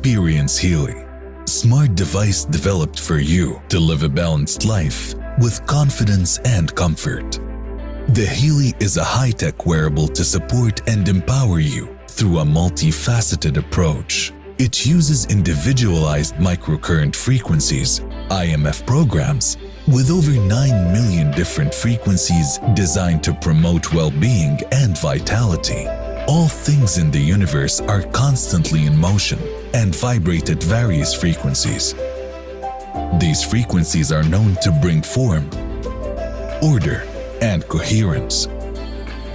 Experience Healy, smart device developed for you to live a balanced life with confidence and comfort. The Healy is a high-tech wearable to support and empower you through a multifaceted approach. It uses individualized microcurrent frequencies, IMF programs, with over 9 million different frequencies designed to promote well-being and vitality. All things in the universe are constantly in motion and vibrate at various frequencies. These frequencies are known to bring form, order, and coherence.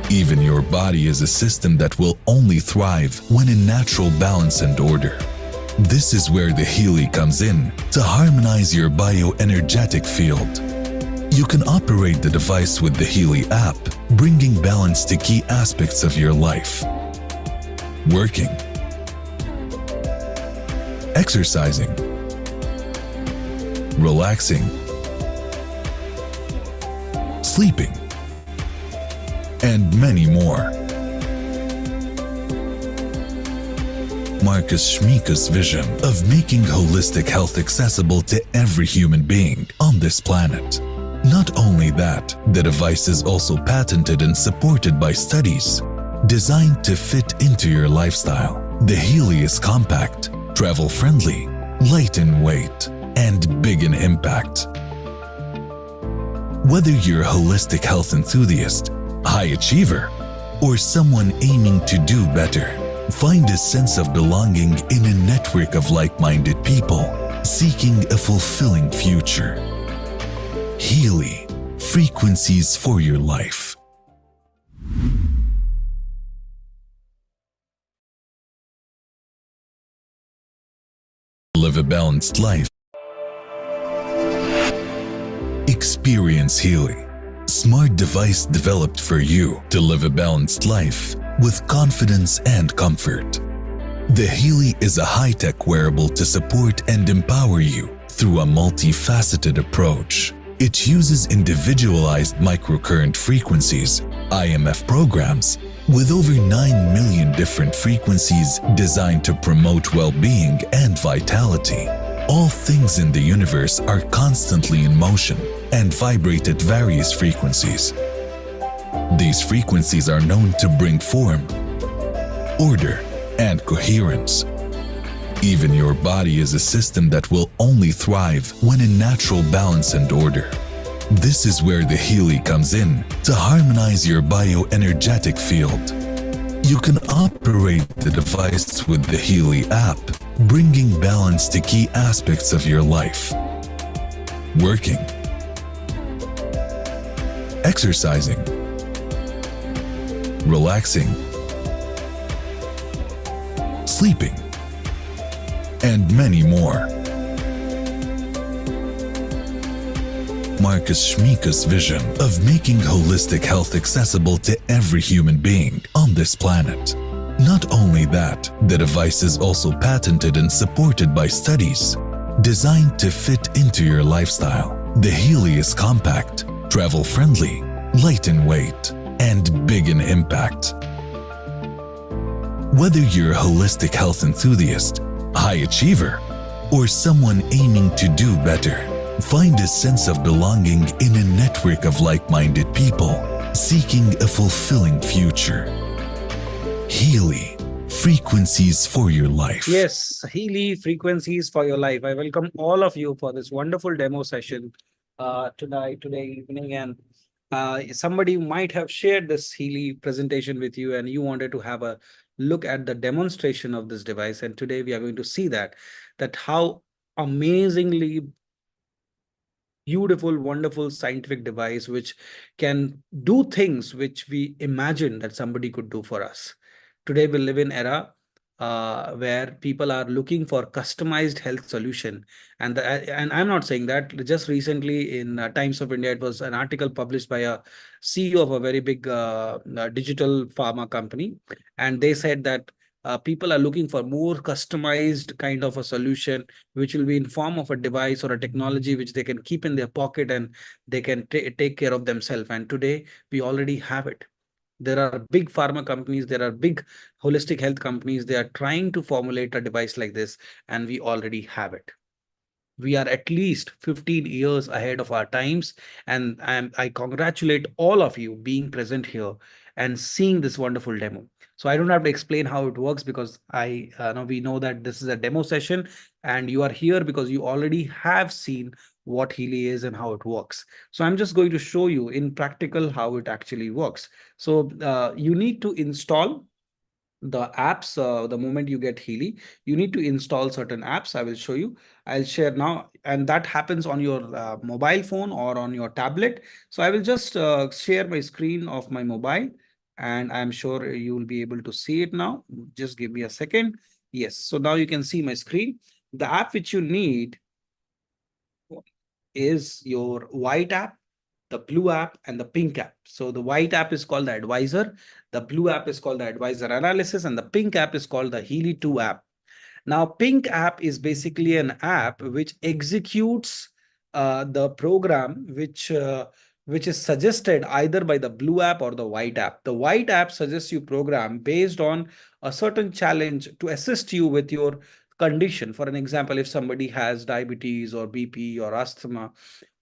Even your body is a system that will only thrive when in natural balance and order. This is where the Healy comes in to harmonize your bioenergetic field. You can operate the device with the Healy app, bringing balance to key aspects of your life. Working, exercising, relaxing, sleeping, and many more. Marcus Schmieka's vision of making holistic health accessible to every human being on this planet. Not only that, the device is also patented and supported by studies designed to fit into your lifestyle. The Healy is compact, travel-friendly, light in weight, and big in impact. Whether you're a holistic health enthusiast, high achiever, or someone aiming to do better, find a sense of belonging in a network of like-minded people seeking a fulfilling future. Healy, frequencies for your life. Live a balanced life. Experience Healy, smart device developed for you to live a balanced life with confidence and comfort. The Healy is a high-tech wearable to support and empower you through a multifaceted approach. It uses individualized microcurrent frequencies, IMF programs, with over 9 million different frequencies designed to promote well-being and vitality. All things in the universe are constantly in motion and vibrate at various frequencies. These frequencies are known to bring form, order, and coherence. Even your body is a system that will only thrive when in natural balance and order. This is where the Healy comes in to harmonize your bioenergetic field. You can operate the device with the Healy app, bringing balance to key aspects of your life. Working, exercising, relaxing, sleeping, and many more. Marcus Schmieka's vision of making holistic health accessible to every human being on this planet. Not only that, the device is also patented and supported by studies designed to fit into your lifestyle. The Healy is compact, travel-friendly, light in weight, and big in impact. Whether you're a holistic health enthusiast, high achiever, or someone aiming to do better, find a sense of belonging in a network of like-minded people seeking a fulfilling future. Healy, frequencies for your life. Yes, Healy, frequencies for your life. I welcome all of you for this wonderful demo session today evening. And somebody might have shared this Healy presentation with you and you wanted to have a look at the demonstration of this device. And today we are going to see that how amazingly beautiful, wonderful scientific device which can do things which we imagine that somebody could do for us. Today we live in era where people are looking for customized health solution, and I'm not saying that. Just recently in Times of India, it was an article published by a CEO of a very big digital pharma company, and they said that people are looking for more customized kind of a solution, which will be in form of a device or a technology which they can keep in their pocket and they can take care of themselves. And today we already have it. There are big pharma companies, there are big holistic health companies. They are trying to formulate a device like this, and we already have it. We are at least 15 years ahead of our times, and I congratulate all of you being present here and seeing this wonderful demo. So I don't have to explain how it works, because I know we know that this is a demo session, and you are here because you already have seen what Healy is and how it works. So I'm just going to show you in practical how it actually works. So you need to install the apps. The moment you get Healy, you need to install certain apps. I will show you. I'll share now, and that happens on your mobile phone or on your tablet. So I will just share my screen of my mobile, and I'm sure you will be able to see it now. Just give me a second. Yes, so now you can see my screen. The app which you need is your white app, the blue app, and the pink app. So the white app is called the Advisor, the blue app is called the Advisor Analysis, and the pink app is called the Healy 2 app. Now, pink app is basically an app which executes the program which is suggested either by the blue app or the white app. The white app suggests you program based on a certain challenge to assist you with your condition. For an example, if somebody has diabetes or BP or asthma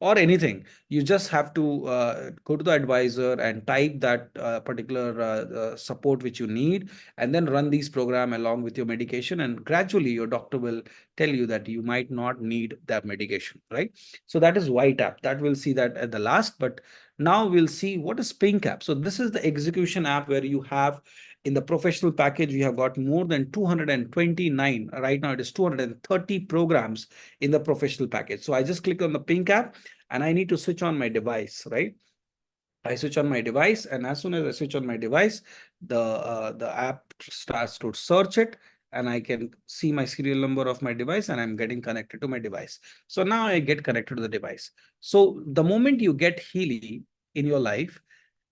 or anything, you just have to go to the advisor and type that particular support which you need, and then run these program along with your medication, and gradually your doctor will tell you that you might not need that medication, right? So that is white app. That we'll see that at the last, but now we'll see what is pink app. So this is the execution app where you have, in the professional package, we have got more than 229. Right now it is 230 programs in the professional package. So I just click on the pink app, and I need to switch on my device, right? I switch on my device, and as soon as I switch on my device, the app starts to search it, and I can see my serial number of my device, and I'm getting connected to my device. So now I get connected to the device. So the moment you get Healy in your life,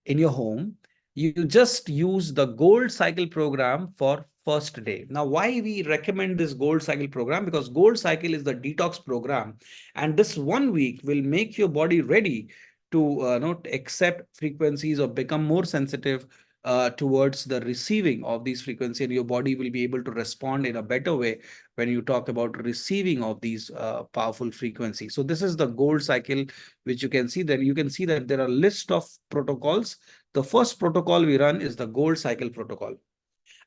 in your home, you just use the gold cycle program for first day. Now, why we recommend this gold cycle program? Because gold cycle is the detox program, and this 1 week will make your body ready to not accept frequencies or become more sensitive towards the receiving of these frequencies, and your body will be able to respond in a better way when you talk about receiving of these powerful frequencies. So this is the gold cycle, which you can see. Then you can see that there are a list of protocols. The first protocol we run is the gold cycle protocol.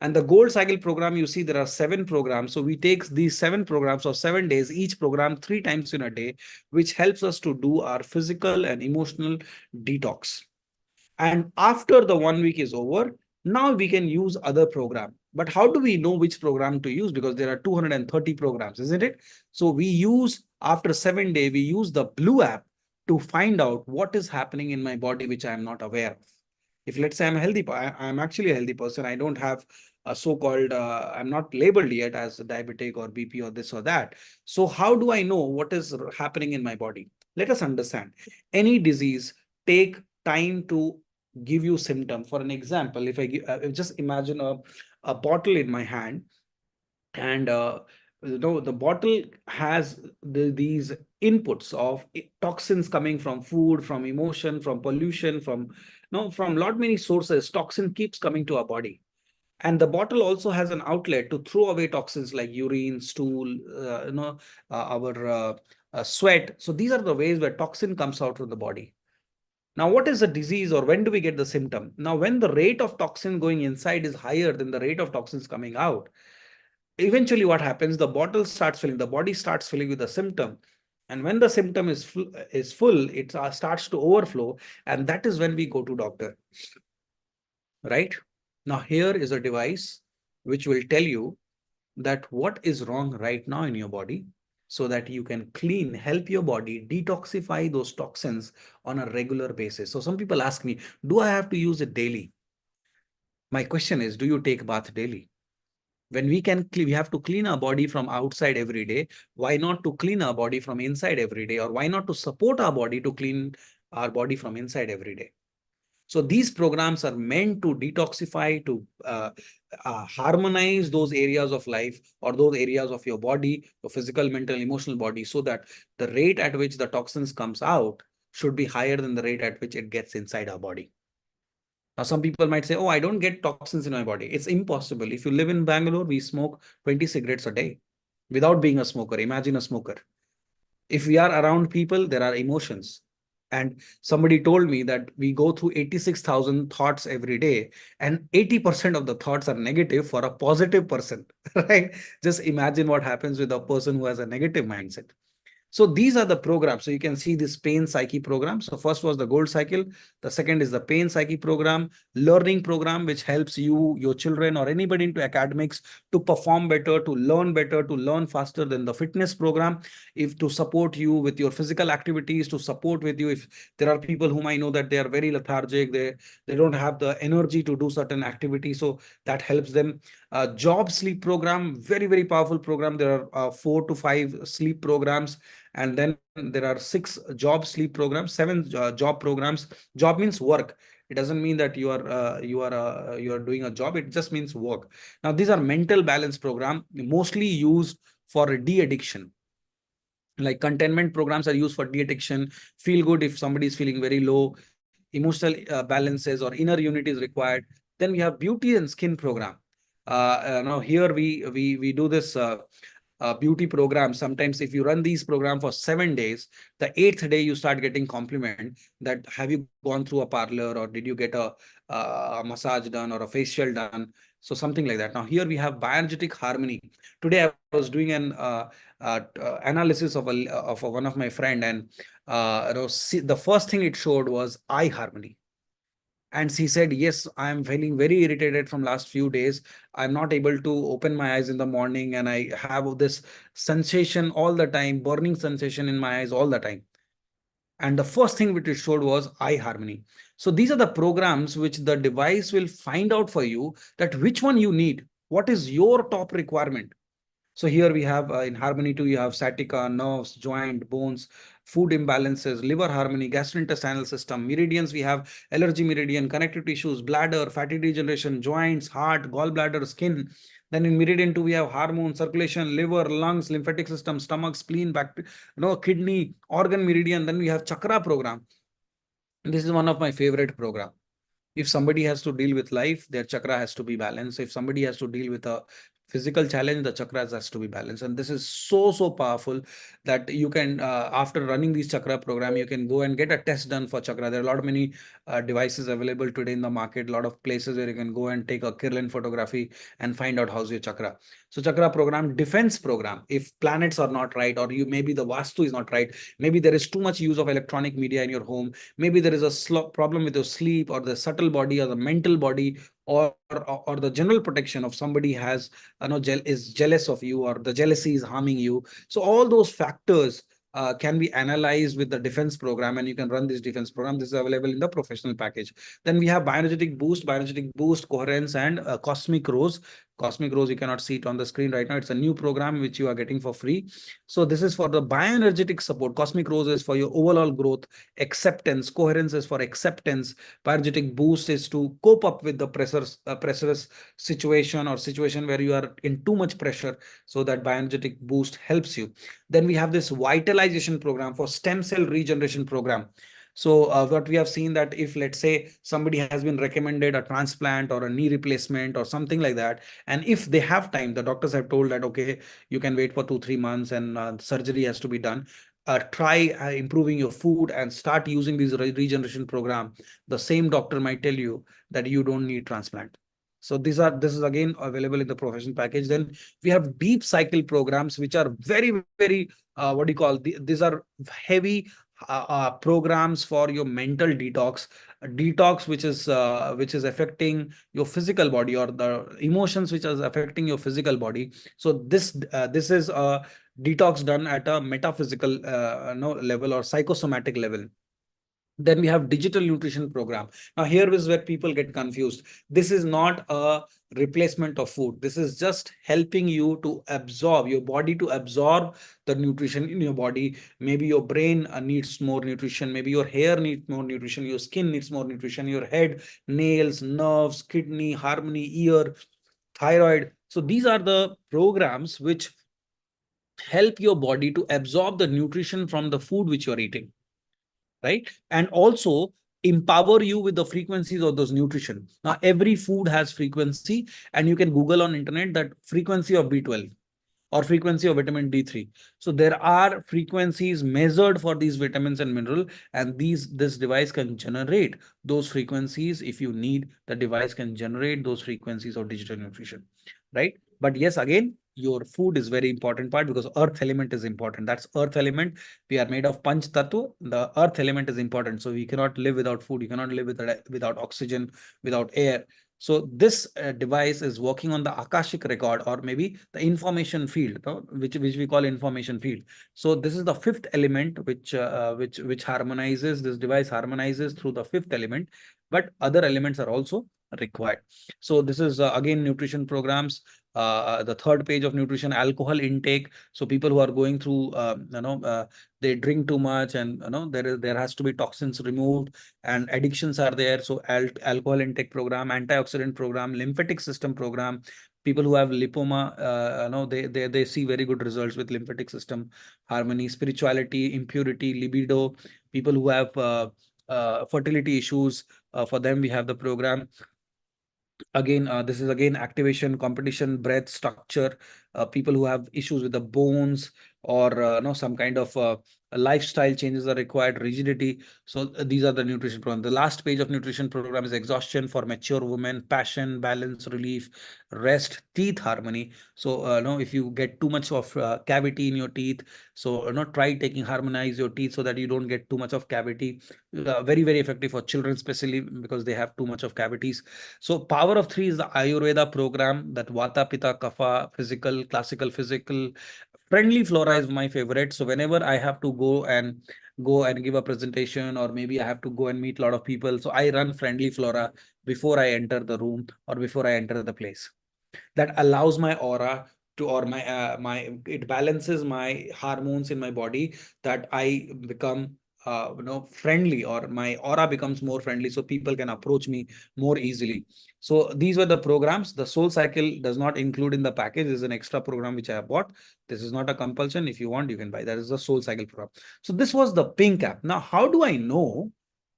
And the gold cycle program, you see there are 7 programs. So we take these 7 programs of 7 days, each program 3 times in a day, which helps us to do our physical and emotional detox. And after the 1 week is over, now we can use other program. But how do we know which program to use? Because there are 230 programs, isn't it? So we use, after 7 days, we use the blue app to find out what is happening in my body, which I am not aware of. If let's say I'm healthy, I'm actually a healthy person, I don't have a so-called, I'm not labeled yet as a diabetic or BP or this or that. So how do I know what is happening in my body? Let us understand. Any disease take time to give you symptom. For an example, if I just imagine a bottle in my hand, and the bottle has these inputs of toxins coming from food, from emotion, from pollution, from from lot many sources. Toxin keeps coming to our body, and the bottle also has an outlet to throw away toxins like urine, stool, our sweat. So these are the ways where toxin comes out of the body. Now, what is a disease, or when do we get the symptom? Now, when the rate of toxin going inside is higher than the rate of toxins coming out, eventually what happens, the bottle starts filling, the body starts filling with the symptom. And when the symptom is full, it starts to overflow. And that is when we go to doctor, right? Now, here is a device which will tell you that what is wrong right now in your body, so that you can help your body detoxify those toxins on a regular basis. So some people ask me, do I have to use it daily? My question is, do you take bath daily? When we have to clean our body from outside every day, why not to clean our body from inside every day? Or why not to support our body to clean our body from inside every day? So these programs are meant to detoxify, to harmonize those areas of life, or those areas of your body, your physical, mental, emotional body, so that the rate at which the toxins comes out should be higher than the rate at which it gets inside our body. Now, some people might say, oh, I don't get toxins in my body. It's impossible. If you live in Bangalore, we smoke 20 cigarettes a day without being a smoker. Imagine a smoker. If we are around people, there are emotions. And somebody told me that we go through 86,000 thoughts every day, and 80% of the thoughts are negative for a positive person, right? Just imagine what happens with a person who has a negative mindset. So these are the programs. So you can see this pain psyche program. So first was the gold cycle. The second is the pain psyche program, learning program, which helps you, your children, or anybody into academics to perform better, to learn faster than the fitness program. If to support you with your physical activities, to support with you. If there are people whom I know that they are very lethargic, they don't have the energy to do certain activities. So that helps them. Job sleep program, very powerful program. There are 4 to 5 sleep programs, and then there are 6 job sleep programs, 7 job programs. Job means work. It doesn't mean that you are doing a job. It just means work. Now these are mental balance program, mostly used for de-addiction. Like containment programs are used for de-addiction. Feel good if somebody is feeling very low. Emotional balances or inner unit is required. Then we have beauty and skin program. Now here we do this beauty program. Sometimes if you run these program for 7 days, the 8th day you start getting compliment that have you gone through a parlor, or did you get a massage done or a facial done. So something like that. Now here we have bioenergetic harmony. Today I was doing an analysis of one of my friend, and the first thing it showed was eye harmony. And she said, yes, I am feeling very irritated from last few days. I'm not able to open my eyes in the morning, and I have this sensation all the time, burning sensation in my eyes all the time. And the first thing which it showed was eye harmony. So these are the programs which the device will find out for you that which one you need. What is your top requirement? So here we have in harmony 2, you have sciatica, nerves, joint, bones, food imbalances, liver harmony, gastrointestinal system, meridians. We have allergy meridian, connective tissues, bladder, fatty degeneration, joints, heart, gallbladder, skin. Then in meridian 2, we have hormone, circulation, liver, lungs, lymphatic system, stomach, spleen, kidney, organ meridian. Then we have chakra program. This is one of my favorite program. If somebody has to deal with life, their chakra has to be balanced. If somebody has to deal with a physical challenge, the chakras has to be balanced. And this is so powerful that you can, after running these chakra program, you can go and get a test done for chakra. There are a lot of many devices available today in the market, a lot of places where you can go and take a Kirlian photography and find out how's your chakra. So chakra program, defense program. If planets are not right, or you maybe the vastu is not right, maybe there is too much use of electronic media in your home, maybe there is a problem with your sleep, or the subtle body, or the mental body, or the general protection of somebody has is jealous of you, or the jealousy is harming you. So all those factors can be analyzed with the defense program, and you can run this defense program. This is available in the professional package. Then we have bioenergetic boost, coherence, and cosmic rose. Cosmic rose, you cannot see it on the screen right now. It's a new program which you are getting for free. So this is for the bioenergetic support. Cosmic rose is for your overall growth, acceptance. Coherence is for acceptance. Bioenergetic boost is to cope up with the pressurous situation, or situation where you are in too much pressure. So that bioenergetic boost helps you. Then we have this vitalization program for stem cell regeneration program. So what we have seen that if, let's say, somebody has been recommended a transplant or a knee replacement or something like that, and if they have time, the doctors have told that, okay, you can wait for 2-3 months and surgery has to be done. Try improving your food and start using this regeneration program. The same doctor might tell you that you don't need transplant. So this is again available in the professional package. Then we have deep cycle programs, which are very what do you call, these are heavy programs for your mental detox, which is affecting your physical body, or the emotions which is affecting your physical body. So this is a detox done at a metaphysical level, or psychosomatic level. Then we have digital nutrition program. Now here is where people get confused. This is not a replacement of food. This is just helping you to absorb, your body to absorb the nutrition in your body. Maybe your brain needs more nutrition, maybe your hair needs more nutrition, your skin needs more nutrition, your head, nails, nerves, kidney, harmony, ear, thyroid. So these are the programs which help your body to absorb the nutrition from the food which you're eating, right? And also empower you with the frequencies of those nutrition. Now, every food has frequency, and you can Google on internet that frequency of B12 or frequency of vitamin D3. So there are frequencies measured for these vitamins and mineral, and this device can generate those frequencies. If you need, the device can generate those frequencies of digital nutrition, right? But yes, again, your food is very important part, because earth element is important. That's earth element. We are made of panch tattva. The earth element is important. So we cannot live without food. You cannot live without oxygen, without air. So this device is working on the Akashic record, or maybe the information field, which we call information field. So this is the fifth element, which harmonizes. This device harmonizes through the fifth element, but other elements are also required. So this is again nutrition programs. The third page of nutrition, alcohol intake. So people who are going through, they drink too much, and there has to be toxins removed, and addictions are there. So alcohol intake program, antioxidant program, lymphatic system program. People who have lipoma, they see very good results with lymphatic system harmony. Spirituality, impurity, libido. People who have fertility issues, for them we have the program. Again, this is again activation, competition, breath, structure. People who have issues with the bones, or some kind of lifestyle changes are required, rigidity. So these are the nutrition program. The last page of nutrition program is exhaustion for mature women, passion, balance, relief, rest, teeth harmony. So if you get too much of cavity in your teeth, so try taking harmonize your teeth so that you don't get too much of cavity. Very, very effective for children, especially because they have too much of cavities. So power of three is the Ayurveda program, that Vata, Pitta, Kapha, physical, classical, physical. Friendly flora is my favorite. So whenever I have to go and give a presentation, or maybe I have to go and meet a lot of people, so I run friendly flora before I enter the room or before I enter the place. That allows my aura to, or it balances my hormones in my body, that I become friendly, or my aura becomes more friendly, so people can approach me more easily. So these were the programs. The Soul Cycle does not include in the package. This is an extra program which I have bought. This is not a compulsion. If you want, you can buy. That is the Soul Cycle program. So this was the pink app. Now, how do I know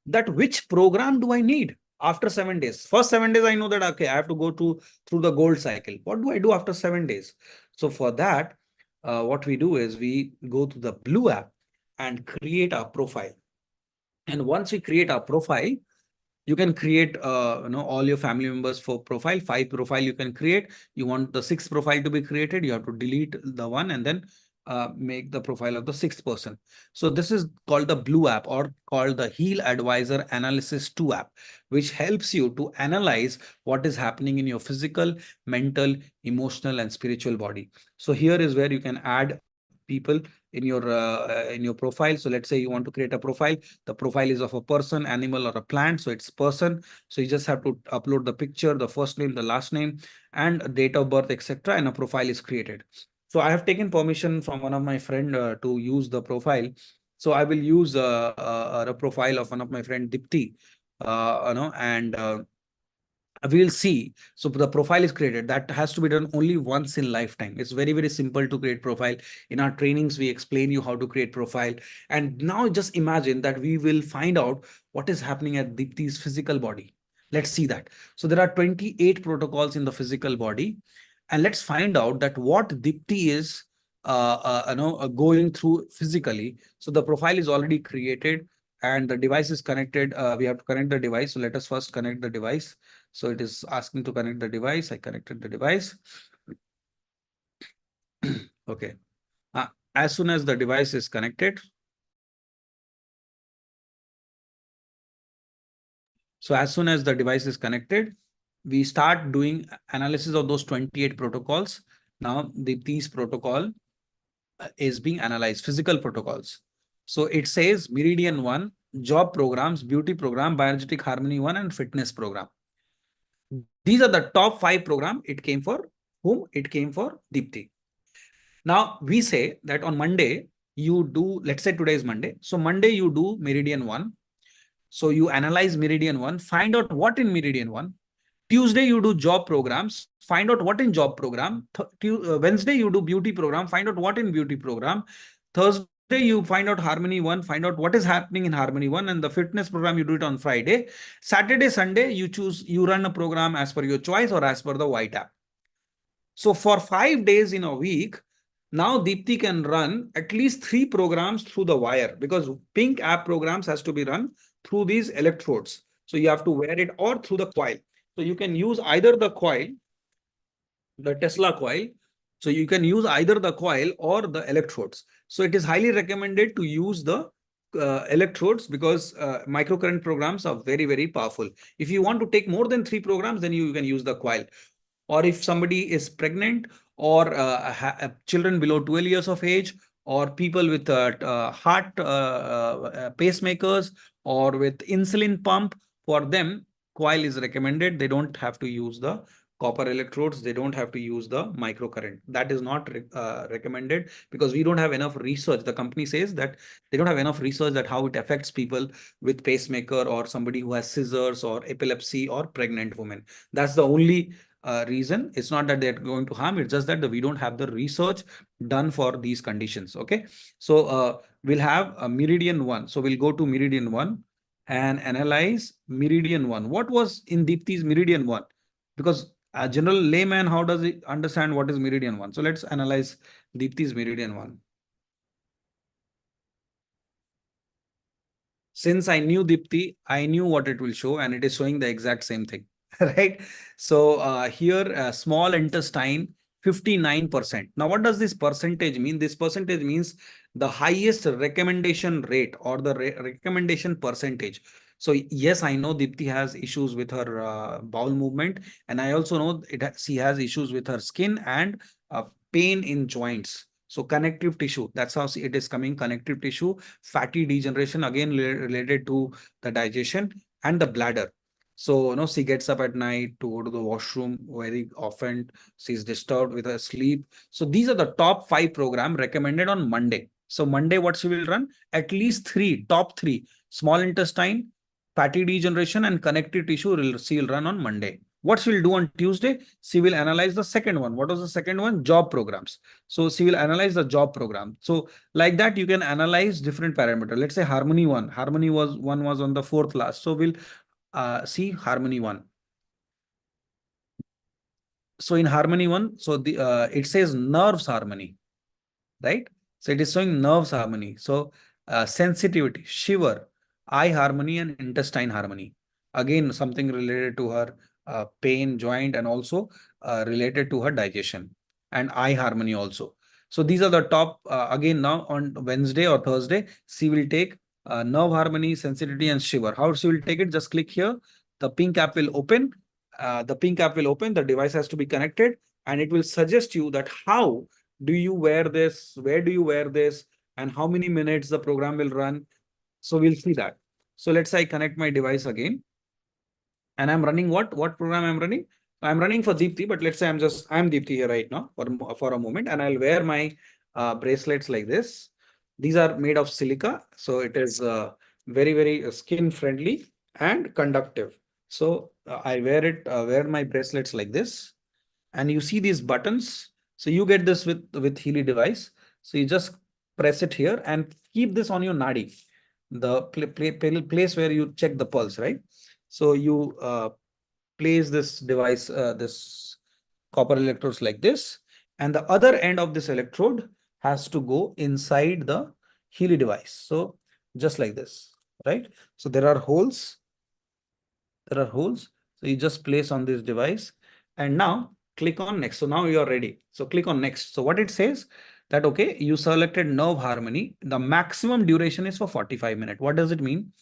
that which program do I need after 7 days? First 7 days, I know that, okay, I have to go through the gold cycle. What do I do after 7 days? So for that, what we do is we go to the blue app and create our profile. And once we create our profile, you can create all your family members for profile. 5 profile you can create. You want the 6th profile to be created, you have to delete the one, and then make the profile of the 6th person. So this is called the blue app, or called the Heal Advisor Analysis 2 app, which helps you to analyze what is happening in your physical, mental, emotional, and spiritual body. So here is where you can add people in your profile. So let's say you want to create a profile. The profile is of a person, animal, or a plant. So it's person. So you just have to upload the picture, the first name, the last name, and date of birth, etc. And a profile is created. So I have taken permission from one of my friend to use the profile. So I will use a profile of one of my friend, Dipti, and we'll see. So the profile is created. That has to be done only once in lifetime. It's very, very simple to create profile. In our trainings, we explain you how to create profile. And now just imagine that we will find out what is happening at Dipti's physical body. Let's see that. So there are 28 protocols in the physical body. And let's find out that what Dipti is going through physically. So the profile is already created and the device is connected. We have to connect the device. So let us first connect the device. So it is asking to connect the device. I connected the device. Okay. As soon as the device is connected, we start doing analysis of those 28 protocols. Now, these protocol is being analyzed, physical protocols. So it says Meridian 1, job programs, beauty program, bioenergetic harmony 1, and fitness program. These are the top 5 program. It came for whom? It came for Deepti. Now we say that on Monday you do, let's say today is Monday. So Monday you do Meridian 1. So you analyze Meridian 1, find out what in Meridian 1. Tuesday you do job programs, find out what in job program. Wednesday you do beauty program, find out what in beauty program. Thursday you find out harmony 1, find out what is happening in harmony 1, and the fitness program you do it on Friday. Saturday, Sunday, you run a program as per your choice or as per the white app. So for 5 days in a week, now Deepti can run at least 3 programs through the wire, because pink app programs has to be run through these electrodes. So you have to wear it or through the coil. So you can use either the coil, the Tesla coil. So you can use either the coil or the electrodes. So it is highly recommended to use the electrodes, because microcurrent programs are very, very powerful. If you want to take more than 3 programs, then you can use the coil. Or if somebody is pregnant, or children below 12 years of age, or people with heart pacemakers, or with insulin pump, for them, coil is recommended. They don't have to use the copper electrodes. They don't have to use the microcurrent. That is not recommended, because we don't have enough research. The company says that they don't have enough research that how it affects people with pacemaker, or somebody who has scissors, or epilepsy, or pregnant women. That's the only reason. It's not that they're going to harm, it's just that we don't have the research done for these conditions. Okay, so we'll have a meridian 1. So we'll go to meridian 1 and analyze meridian 1. What was in Deepti's meridian 1? Because a general layman, how does he understand what is meridian 1? So let's analyze Deepti's meridian 1. Since I knew Deepti, I knew what it will show, and it is showing the exact same thing. Right? So here, small intestine, 59%. Now, what does this percentage mean? This percentage means the highest recommendation rate, or the recommendation percentage. So yes, I know Deepti has issues with her bowel movement, and I also know she has issues with her skin and pain in joints. So connective tissue, that's how it is coming. Connective tissue, fatty degeneration, again related to the digestion and the bladder. So, she gets up at night to go to the washroom very often. She's disturbed with her sleep. So these are the top 5 program recommended on Monday. So Monday, what she will run? At least 3, top 3, small intestine, fatty degeneration, and connective tissue she will run on Monday. What she will do on Tuesday? She will analyze the second one. What was the second one? Job programs. So she will analyze the job program. So like that, you can analyze different parameters. Let's say harmony 1. Harmony was on the 4th last. So we'll see harmony 1. So in harmony 1, so it says nerves harmony, right? So it is showing nerves harmony. So sensitivity, shiver, eye harmony, and intestine harmony. Again, something related to her pain, joint, and also related to her digestion, and eye harmony also. So these are the top. Again, now on Wednesday or Thursday, she will take nerve harmony, sensitivity, and shiver. How she will take it? Just click here. The pink app will open. The device has to be connected, and it will suggest you that how do you wear this, where do you wear this, and how many minutes the program will run. So we'll see that. So let's say I connect my device again, and I'm running what program I'm running? I'm running for Deepti, but let's say I'm Deepti here right now for a moment, and I'll wear my bracelets like this. These are made of silica, so it is very, very skin friendly and conductive. So I wear my bracelets like this, and you see these buttons. So you get this with Healy device. So you just press it here and keep this on your nadi, the place where you check the pulse, right? So you place this device, this copper electrodes like this, and the other end of this electrode has to go inside the Healy device. So just like this, right? So there are holes. So you just place on this device, and now click on next. So now you are ready. So click on next. So what it says that, okay, you selected nerve harmony. The maximum duration is for 45 minutes. What does it mean?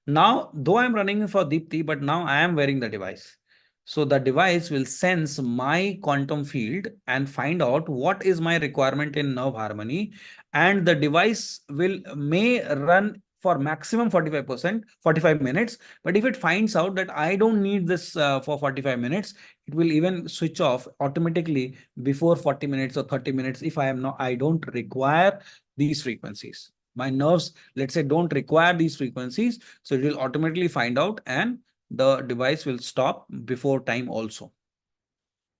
Now, though I'm running for Deepti, but now I am wearing the device. So the device will sense my quantum field and find out what is my requirement in nerve harmony. And the device may run for maximum 45 minutes. But if it finds out that I don't need this for 45 minutes, it will even switch off automatically before 40 minutes or 30 minutes if I don't require these frequencies. My nerves, let's say, don't require these frequencies. So it will automatically find out, and the device will stop before time also.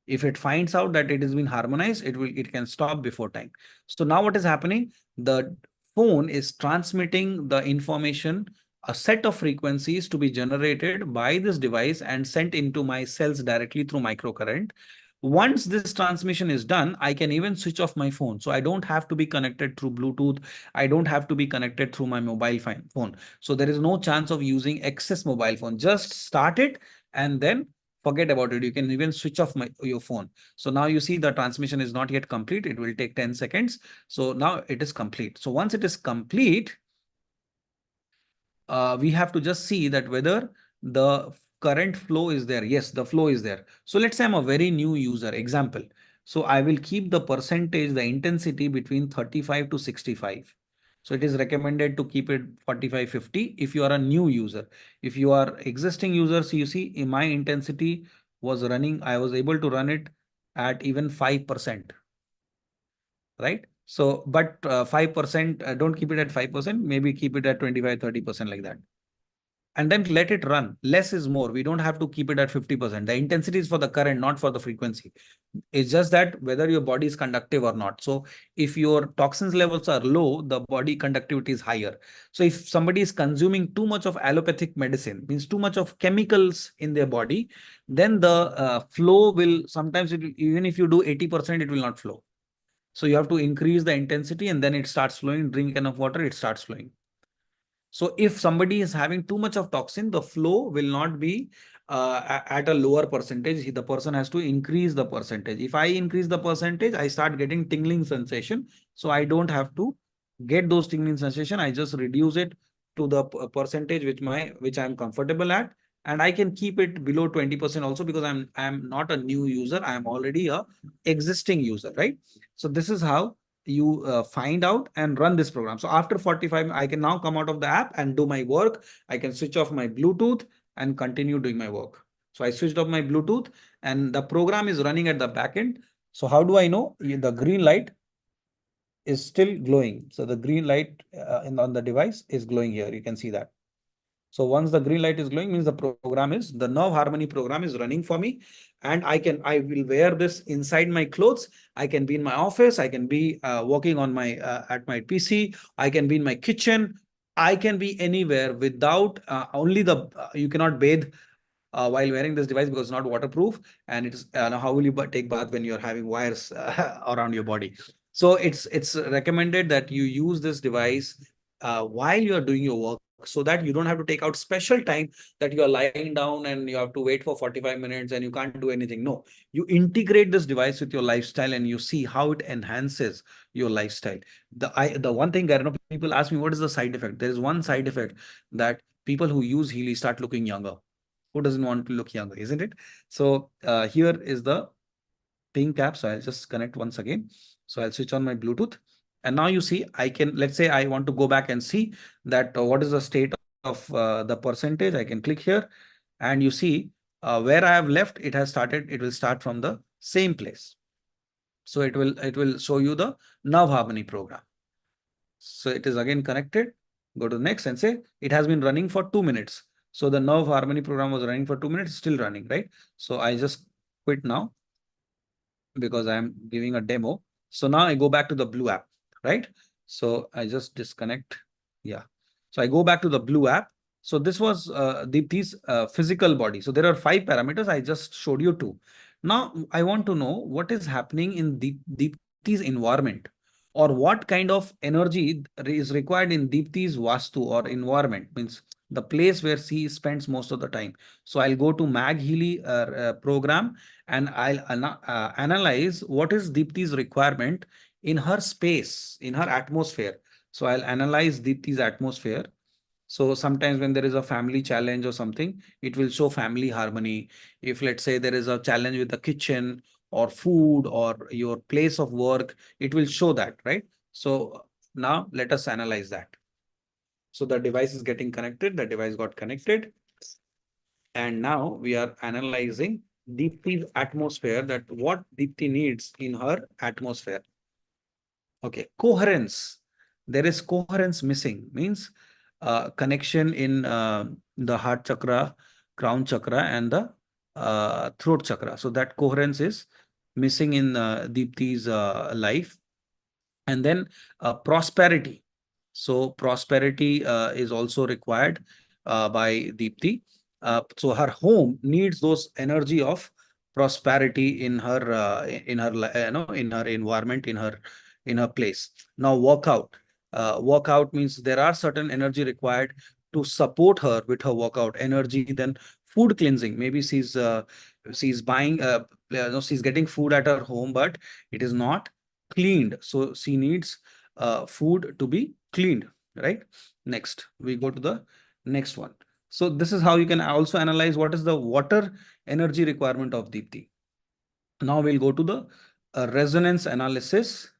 If it finds out that it has been harmonized, it can stop before time. So now what is happening? The phone is transmitting the information, a set of frequencies to be generated by this device and sent into my cells directly through microcurrent. Once this transmission is done, I can even switch off my phone. So I don't have to be connected through Bluetooth. I don't have to be connected through my mobile phone. So there is no chance of using excess mobile phone. Just start it and then forget about it. You can even switch off your phone. So now you see the transmission is not yet complete. It will take 10 seconds. So now it is complete. So once it is complete, we have to just see that whether the current flow is there. Yes, the flow is there. So let's say I'm a very new user. Example. So I will keep the percentage, the intensity between 35 to 65. So it is recommended to keep it 45, 50 if you are a new user. If you are existing users, you see in my intensity was running, I was able to run it at even 5%, right? So, but 5%, don't keep it at 5%, maybe keep it at 25, 30% like that. And then let it run. Less is more. We don't have to keep it at 50%. The intensity is for the current, not for the frequency. It's just that whether your body is conductive or not. So if your toxins levels are low, the body conductivity is higher. So if somebody is consuming too much of allopathic medicine, means too much of chemicals in their body, then the flow will sometimes, even if you do 80%, it will not flow. So you have to increase the intensity and then it starts flowing. Drink enough water, it starts flowing. So if somebody is having too much of toxin, the flow will not be at a lower percentage. The person has to increase the percentage. If I increase the percentage, I start getting tingling sensation. So I don't have to get those tingling sensation. I just reduce it to the percentage which I'm comfortable at. And I can keep it below 20% also because I'm not a new user. I'm already a existing user, right? So this is how you find out and run this program. So after 45, I can now come out of the app and do my work. I can switch off my Bluetooth and continue doing my work. So I switched off my Bluetooth and the program is running at the back end. So how do I know? The green light is still glowing. So the green light on the device is glowing here. You can see that. So once the green light is glowing, means the nerve harmony program is running for me. And I will wear this inside my clothes. I can be in my office. I can be working on at my PC. I can be in my kitchen. I can be anywhere without you cannot bathe while wearing this device because it's not waterproof. And it's how will you take bath when you're having wires around your body? So it's recommended that you use this device while you're doing your work so that you don't have to take out special time that you are lying down and you have to wait for 45 minutes and you can't do anything. No, you integrate this device with your lifestyle and you see how it enhances your lifestyle. The one thing, I don't know, people ask me, what is the side effect? There is one side effect that people who use Healy start looking younger. Who doesn't want to look younger, isn't it? So here is the pink app. So I'll just connect once again. So I'll switch on my Bluetooth. And now you see, I can, let's say I want to go back and see that what is the state of the percentage. I can click here and you see where I have left, it has started, it will start from the same place. So it will show you the nerve harmony program. So it is again connected. Go to the next and say it has been running for 2 minutes. So the nerve harmony program was running for 2 minutes, still running, right? So I just quit now because I'm giving a demo. So now I go back to the blue app, right? So I just disconnect. Yeah. So I go back to the blue app. So this was Deepti's physical body. So there are 5 parameters. I just showed you 2. Now I want to know what is happening in Deepti's environment, or what kind of energy is required in Deepti's Vastu or environment, means the place where she spends most of the time. So I'll go to Mag Healy program and I'll analyze what is Deepti's requirement in her space, in her atmosphere. So I'll analyze Deepti's atmosphere. So sometimes when there is a family challenge or something, it will show family harmony. If let's say there is a challenge with the kitchen or food or your place of work, it will show that, right? So now let us analyze that. So the device is getting connected. The device got connected. And now we are analyzing Deepti's atmosphere, that what Deepti needs in her atmosphere. Okay, coherence. There is coherence missing, means connection in the heart chakra, crown chakra, and the throat chakra. So that coherence is missing in Deepti's life. And then prosperity. So prosperity is also required by Deepti. So her home needs those energy of prosperity in her in her environment, in her place. Now workout. Workout means there are certain energy required to support her with her workout energy. Then food cleansing. Maybe she's buying she's getting food at her home, but it is not cleaned. So she needs food to be cleaned, right? Next, we go to the next one. So this is how you can also analyze what is the water energy requirement of Deepti. Now we'll go to the resonance analysis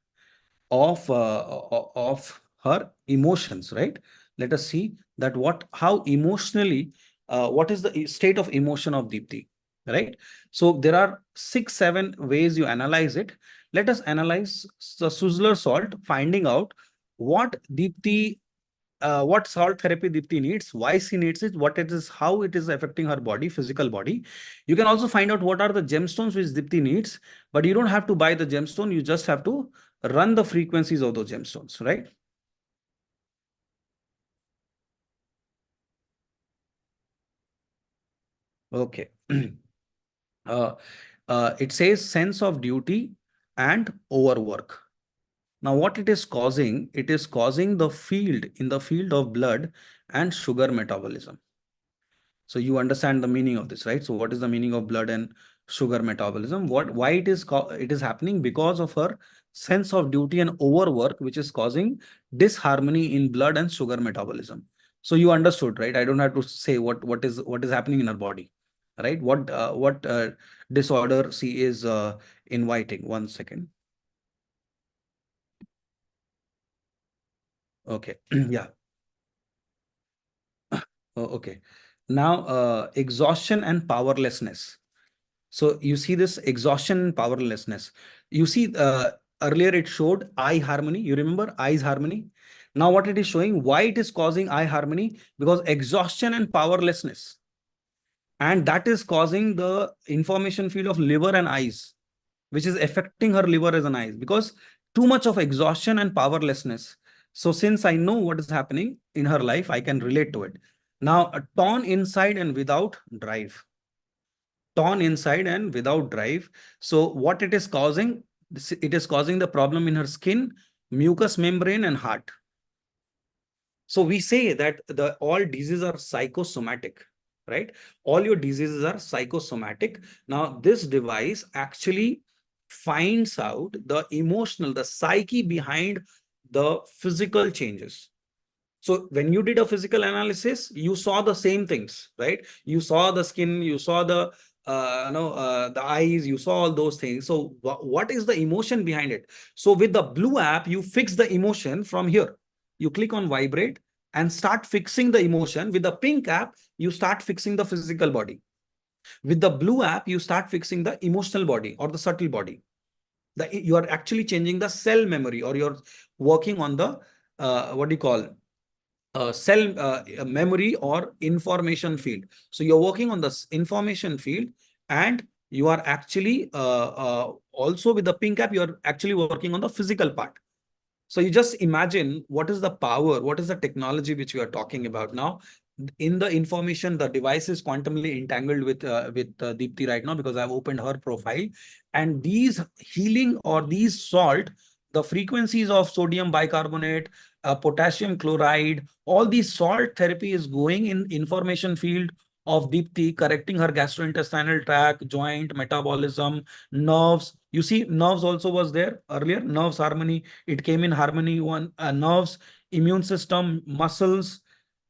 of her emotions, right? Let us see that how emotionally, what is the state of emotion of Deepti, right? So there are 6 7 ways you analyze it. Let us analyze the Suzzler salt, finding out what Deepti what salt therapy Deepti needs, why she needs it, what it is, how it is affecting her body, physical body. You can also find out what are the gemstones which Deepti needs, but you don't have to buy the gemstone. You just have to run the frequencies of those gemstones, right? Okay. It says sense of duty and overwork. Now, what it is causing the field in the field of blood and sugar metabolism. So you understand the meaning of this, right? So what is the meaning of blood and sugar metabolism? Why it is happening? Because of her sense of duty and overwork, which is causing disharmony in blood and sugar metabolism. So you understood, right? I don't have to say what is happening in her body, right? What disorder she is inviting. 1 second. Okay. Yeah. Oh, okay. Now, exhaustion and powerlessness. So you see this exhaustion and powerlessness. You see, earlier it showed eye harmony. You remember eyes harmony? Now what it is showing, why it is causing eye harmony? Because exhaustion and powerlessness. And that is causing the information field of liver and eyes, which is affecting her liver as an eyes, because too much of exhaustion and powerlessness. So since I know what is happening in her life, I can relate to it. Now, a torn inside and without drive. Torn inside and without drive. So what it is causing? It is causing the problem in her skin, mucous membrane, and heart. So we say that the all diseases are psychosomatic, right? All your diseases are psychosomatic. Now, this device actually finds out the emotional, the psyche behind the physical changes. So when you did a physical analysis, you saw the same things, right? You saw the skin, you saw the eyes, you saw all those things. So what is the emotion behind it? So with the blue app, you fix the emotion from here. You click on vibrate and start fixing the emotion. With the pink app, you start fixing the physical body. With the blue app, you start fixing the emotional body or the subtle body. You are actually changing the cell memory, or you're working on the what do you call cell memory or information field. So you're working on this information field, and you are actually also with the pink app, you're actually working on the physical part. So you just imagine what is the power, what is the technology which we are talking about now. In the information, the device is quantumly entangled with Deepti right now, because I've opened her profile, and these healing or these salt, the frequencies of sodium bicarbonate, potassium chloride, all these salt therapy is going in information field of Deepti, correcting her gastrointestinal tract, joint, metabolism, nerves. You see, nerves also was there earlier. Nerves harmony, it came in harmony one. Nerves, immune system, muscles.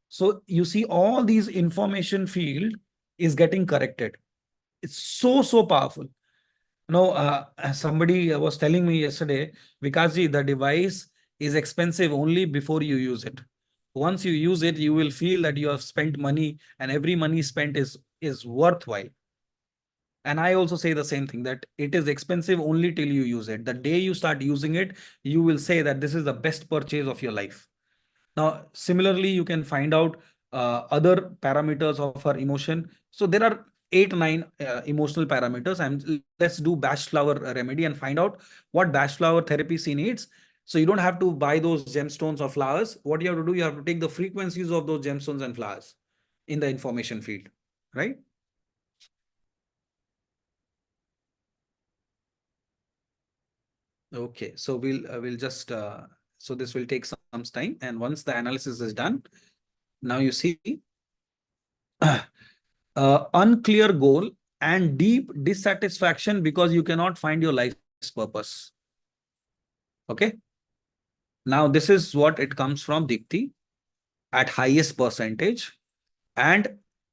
So you see, all these information field is getting corrected. It's so powerful. No, somebody was telling me yesterday, Vikashji, the device is expensive only before you use it. Once you use it, you will feel that you have spent money, and every money spent is worthwhile. And I also say the same thing, that it is expensive only till you use it. The day you start using it, you will say that this is the best purchase of your life. Now, similarly, you can find out other parameters of her emotion. So there are 8 9 emotional parameters, and let's do bash flower remedy and find out what bash flower therapy she needs. So you don't have to buy those gemstones or flowers. What you have to do, you have to take the frequencies of those gemstones and flowers in the information field, right? Okay, so we'll just so this will take some time, and once the analysis is done, now you see unclear goal and deep dissatisfaction because you cannot find your life's purpose. Okay, now this is what it comes from Dipti at highest percentage. And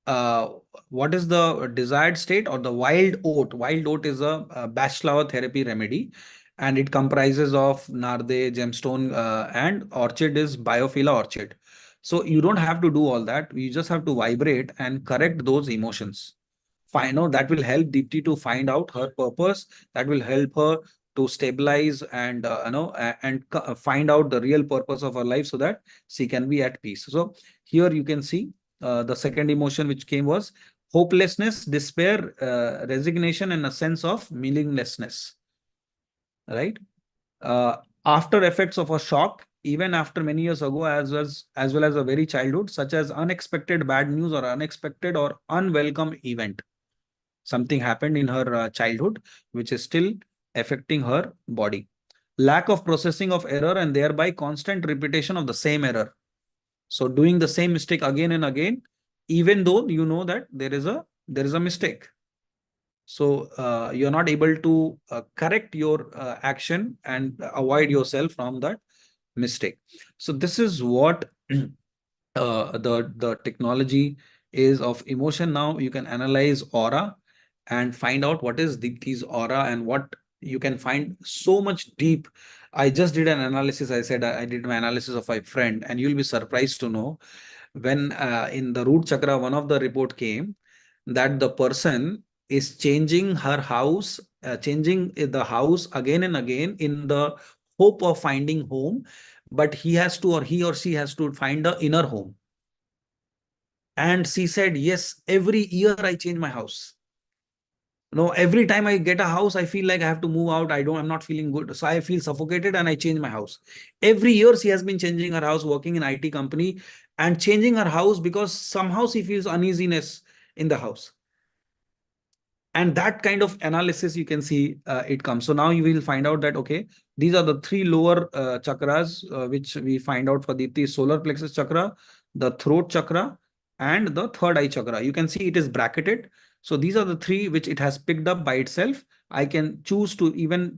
uh, what is the desired state or the wild oat? Wild oat is a bachelor therapy remedy, and it comprises of narde, gemstone, and orchid is biophila orchid. So you don't have to do all that. You just have to vibrate and correct those emotions. Find out that will help Deepti to find out her purpose. That will help her to stabilize and find out the real purpose of her life so that she can be at peace. So here you can see the second emotion which came was hopelessness, despair, resignation, and a sense of meaninglessness. Right? Uh, After effects of a shock, even after many years ago, as well as a very childhood, such as unexpected bad news or unexpected or unwelcome event. Something happened in her childhood, which is still affecting her body. Lack of processing of error and thereby constant repetition of the same error. So doing the same mistake again and again, even though you know that there is a mistake. So you're not able to correct your action and avoid yourself from that mistake. So this is what the technology is of emotion. Now you can analyze aura and find out what is Deepti's aura and what you can find so much deep. I just did an analysis. I said I did my analysis of my friend, and you'll be surprised to know when in the root chakra, one of the report came that the person is changing her house, changing the house again and again in the hope of finding home, but he has to, or he or she has to find the inner home. And she said, yes, every year I change my house. No, every time I get a house, I feel like I have to move out. I'm not feeling good. So I feel suffocated and I change my house. Every year she has been changing her house, working in IT company and changing her house because somehow she feels uneasiness in the house. And that kind of analysis you can see it comes. So now you will find out that, okay, these are the three lower chakras which we find out for the solar plexus chakra, the throat chakra, and the third eye chakra. You can see it is bracketed. So these are the three which it has picked up by itself. I can choose to even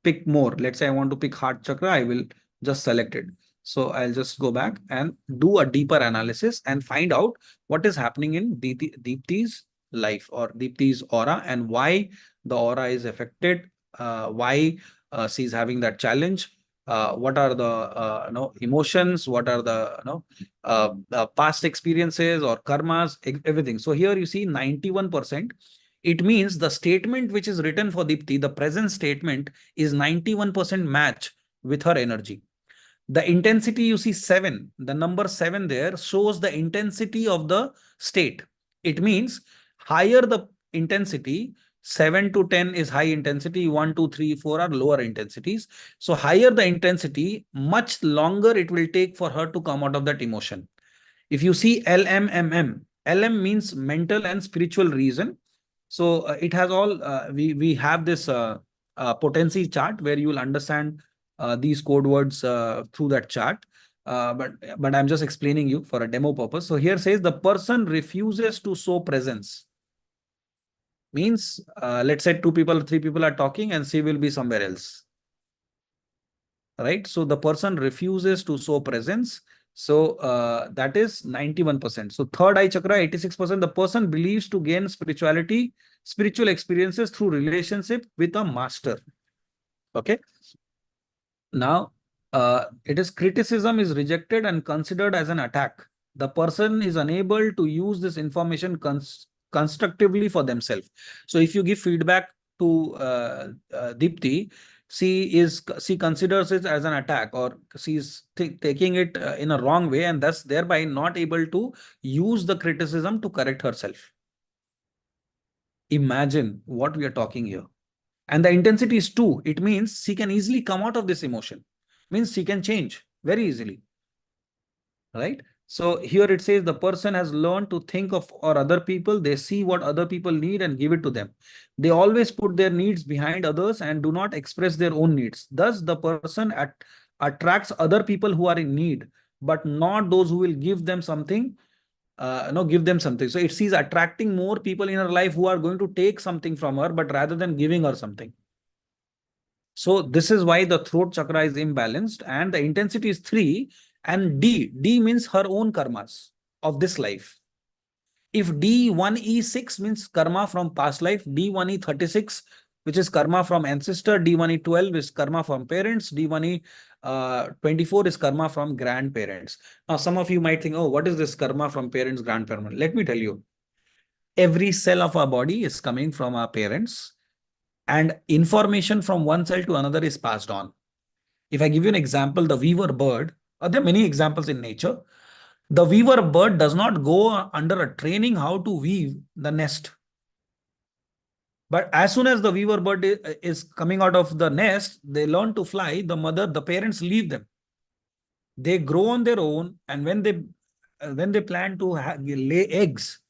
pick more. Let's say I want to pick heart chakra, I will just select it. So I'll just go back and do a deeper analysis and find out what is happening in Deepti's life or Deepti's aura and why the aura is affected, why she's having that challenge, what are the emotions, what are the past experiences or karmas, everything. So here you see 91%. It means the statement which is written for Deepti, the present statement is 91% match with her energy. The intensity you see 7, the number 7 there shows the intensity of the state. It means higher the intensity, 7 to 10 is high intensity, 1, 2, 3, 4 are lower intensities. So higher the intensity, much longer it will take for her to come out of that emotion. If you see LMMM, LM means mental and spiritual reason. So it has all, we have this potency chart where you will understand these code words through that chart. But I'm just explaining you for a demo purpose. So here says the person refuses to show presence. Means, let's say 2 people, 3 people are talking and she will be somewhere else. Right? So the person refuses to show presence. So that is 91%. So third eye chakra, 86%. The person believes to gain spiritual experiences through relationship with a master. Okay. Now, it is criticism is rejected and considered as an attack. The person is unable to use this information constructively for themselves. So if you give feedback to Deepti, she considers it as an attack, or she's taking it in a wrong way, and thus thereby not able to use the criticism to correct herself. Imagine what we are talking here. And the intensity is 2. It means she can easily come out of this emotion. means she can change very easily, right? So here it says the person has learned to think of or other people. They see what other people need and give it to them. They always put their needs behind others and do not express their own needs. Thus, the person attracts other people who are in need, but not those who will give them something. No, give them something. So it sees attracting more people in her life who are going to take something from her, but rather than giving her something. So this is why the throat chakra is imbalanced and the intensity is 3, and D means her own karmas of this life. If D1E6 means karma from past life, D1E36, which is karma from ancestor, D1E12 is karma from parents, D1E24 is karma from grandparents. Now, some of you might think, oh, what is this karma from parents, grandparents? Let me tell you. Every cell of our body is coming from our parents, and information from one cell to another is passed on. If I give you an example, the weaver bird, there are many examples in nature. The weaver bird does not go under a training how to weave the nest. But as soon as the weaver bird is coming out of the nest, they learn to fly. The parents leave them. They grow on their own, and when they plan to lay eggs,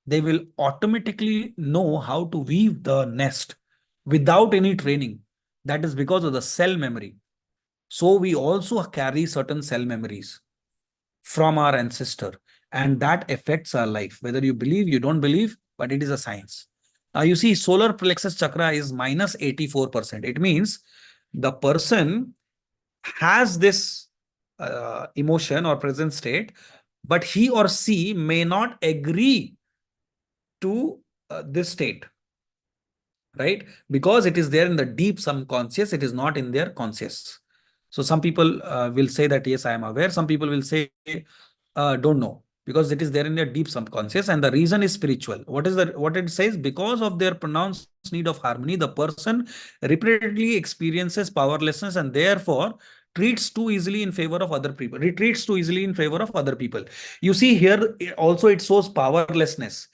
they will automatically know how to weave the nest without any training. That is because of the cell memory. So we also carry certain cell memories from our ancestor, and that affects our life. Whether you believe, you don't believe, but it is a science. Now you see, solar plexus chakra is minus 84%. It means the person has this emotion or present state, but he or she may not agree to this state, right? Because it is there in the deep subconscious, it is not in their conscious. So some people will say that, yes, I am aware. Some people will say, don't know, because it is there in their deep subconscious. And the reason is spiritual. What it says? Because of their pronounced need of harmony, the person repeatedly experiences powerlessness and therefore treats too easily in favor of other people, retreats too easily in favor of other people. You see here also it shows powerlessness.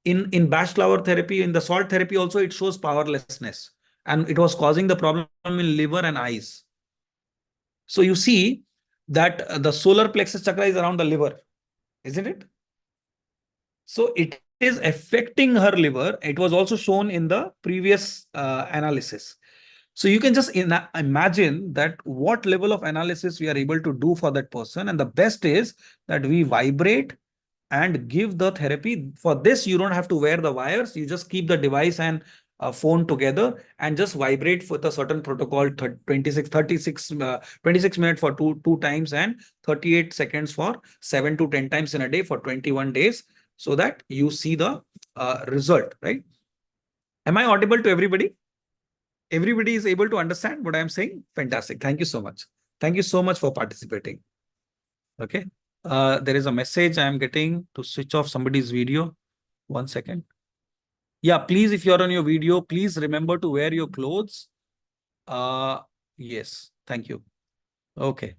In batch flower therapy, in the salt therapy also, it shows powerlessness, and it was causing the problem in liver and eyes. So you see that the solar plexus chakra is around the liver, isn't it? So it is affecting her liver. It was also shown in the previous analysis. So you can just imagine that what level of analysis we are able to do for that person. And the best is that we vibrate and give the therapy. For this, you don't have to wear the wires. You just keep the device and phone together and just vibrate with a certain protocol, 26 minutes for two times and 38 seconds for 7 to 10 times in a day for 21 days, so that you see the result, right? Am I audible to everybody? Everybody is able to understand what I'm saying? Fantastic. Thank you so much. Thank you so much for participating. Okay. There is a message I am getting to switch off somebody's video. 1 second. Yeah, please, if you're on your video, please remember to wear your clothes. Yes, thank you. Okay.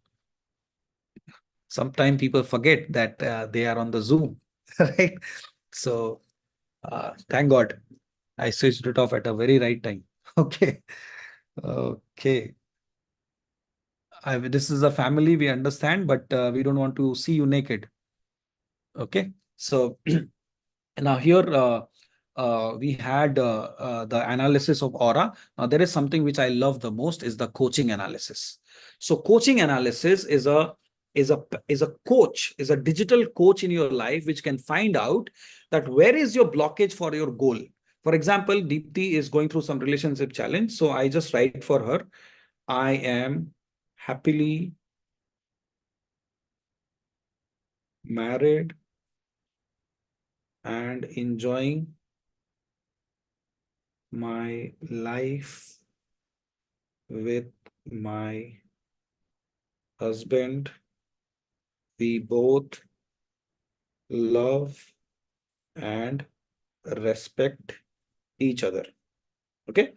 Sometimes people forget that they are on the Zoom, right? So thank God I switched it off at a very right time. Okay. Okay. This is a family, we understand, but we don't want to see you naked. Okay. So now here we had the analysis of aura. Now there is something which I love the most is the coaching analysis. So coaching analysis is a coach, is a digital coach in your life which can find out that where is your blockage for your goal. For example, Deepti is going through some relationship challenge. So I just write for her, I am happily married and enjoying my life with my husband. We both love and respect each other. Okay.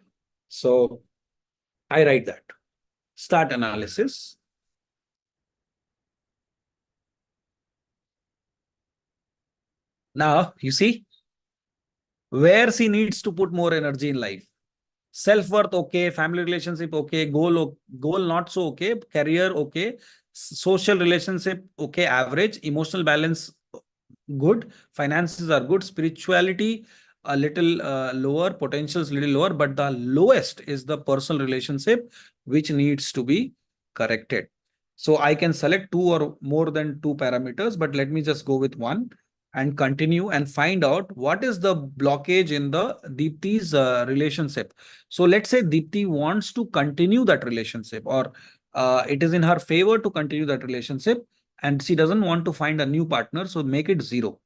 So I write that. Start analysis. Now you see where she needs to put more energy in life. self-worth okay, family relationship okay, goal not so okay, career okay, social relationship okay, average, emotional balance good, finances are good, spirituality a little lower, potentials little lower, but the lowest is the personal relationship, which needs to be corrected. So I can select two or more than two parameters, but let me just go with one and continue and find out what is the blockage in the Deepti's relationship. So let's say Deepti wants to continue that relationship, or it is in her favor to continue that relationship, and she doesn't want to find a new partner. So make it 0,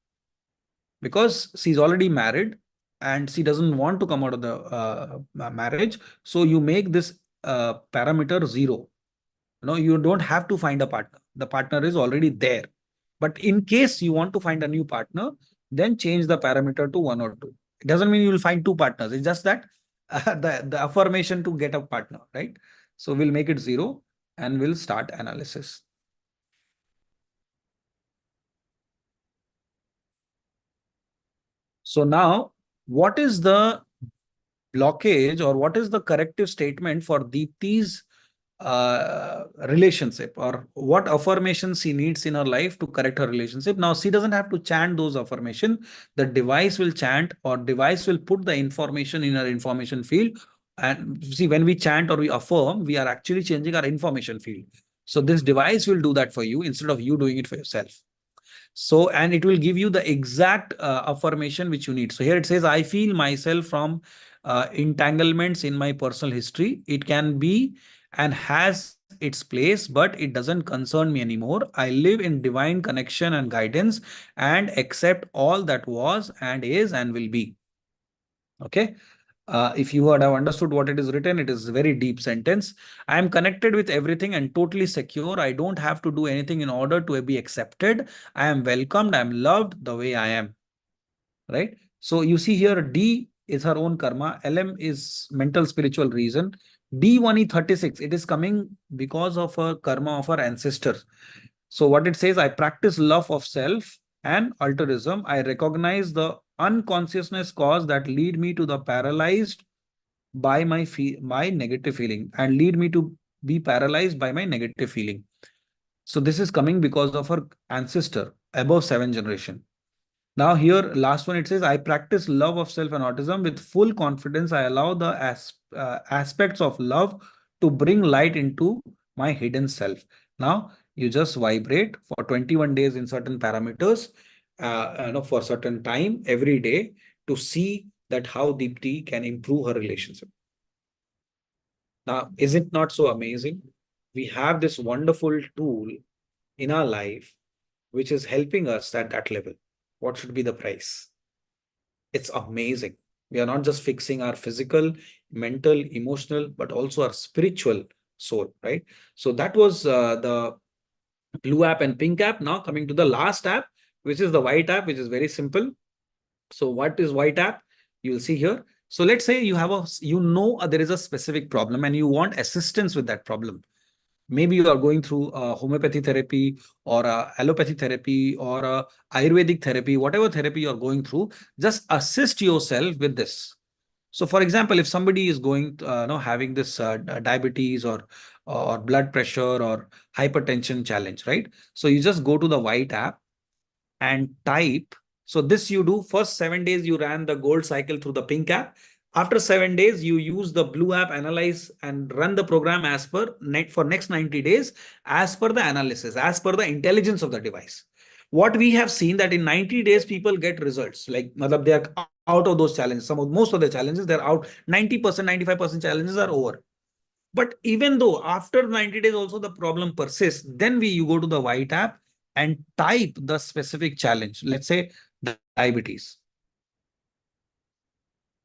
because she's already married and she doesn't want to come out of the marriage. So you make this parameter 0. You don't have to find a partner. The partner is already there. But in case you want to find a new partner, then change the parameter to 1 or 2. It doesn't mean you will find two partners. It's just that the affirmation to get a partner, right? So we'll make it 0 and we'll start analysis. So now, what is the blockage or what is the corrective statement for Deepti's relationship, or what affirmations she needs in her life to correct her relationship? Now, she doesn't have to chant those affirmation. The device will chant, or device will put the information in her information field. And see, when we chant or we affirm, we are actually changing our information field. So this device will do that for you instead of you doing it for yourself. So, and it will give you the exact affirmation which you need. So here it says, I feel myself from entanglements in my personal history. It can be and has its place, but it doesn't concern me anymore. I live in divine connection and guidance and accept all that was and is and will be. Okay. If you would have understood what it is written, it is a very deep sentence. I am connected with everything and totally secure. I don't have to do anything in order to be accepted. I am welcomed. I am loved the way I am. Right? So you see here, D is her own karma. LM is mental spiritual reason. D1E36, it is coming because of her karma of her ancestors. So what it says, I practice love of self and altruism. I recognize the unconsciousness cause that lead me to the paralyzed by my negative feeling, and lead me to be paralyzed by my negative feeling. So this is coming because of her ancestor above 7 generation. Now here, last one, it says, I practice love of self and autism with full confidence. I allow the aspects of love to bring light into my hidden self. Now you just vibrate for 21 days in certain parameters, for certain time every day, to see that how Deepti can improve her relationship. Now, is it not so amazing? We have this wonderful tool in our life which is helping us at that level. What should be the price? It's amazing. We are not just fixing our physical, mental, emotional, but also our spiritual soul, right? So that was the blue app and pink app. Now coming to the last app, which is the white app, which is very simple. So what is white app? You will see here. So let's say you have there is a specific problem and you want assistance with that problem. Maybe you are going through homeopathy therapy or allopathy therapy or Ayurvedic therapy, whatever therapy you're going through, just assist yourself with this. So for example, if somebody is going, having this diabetes or blood pressure or hypertension challenge, right? So you just go to the white app and type. So this you do first 7 days, you ran the gold cycle through the pink app. After 7 days, you use the blue app, analyze and run the program as per for next 90 days, as per the analysis, as per the intelligence of the device. What we have seen that in 90 days, people get results. Like, they are out of those challenges. Most of the challenges, they're out. 90%, 95% challenges are over. But even though after 90 days also the problem persists, then you go to the white app and type the specific challenge. Let's say diabetes.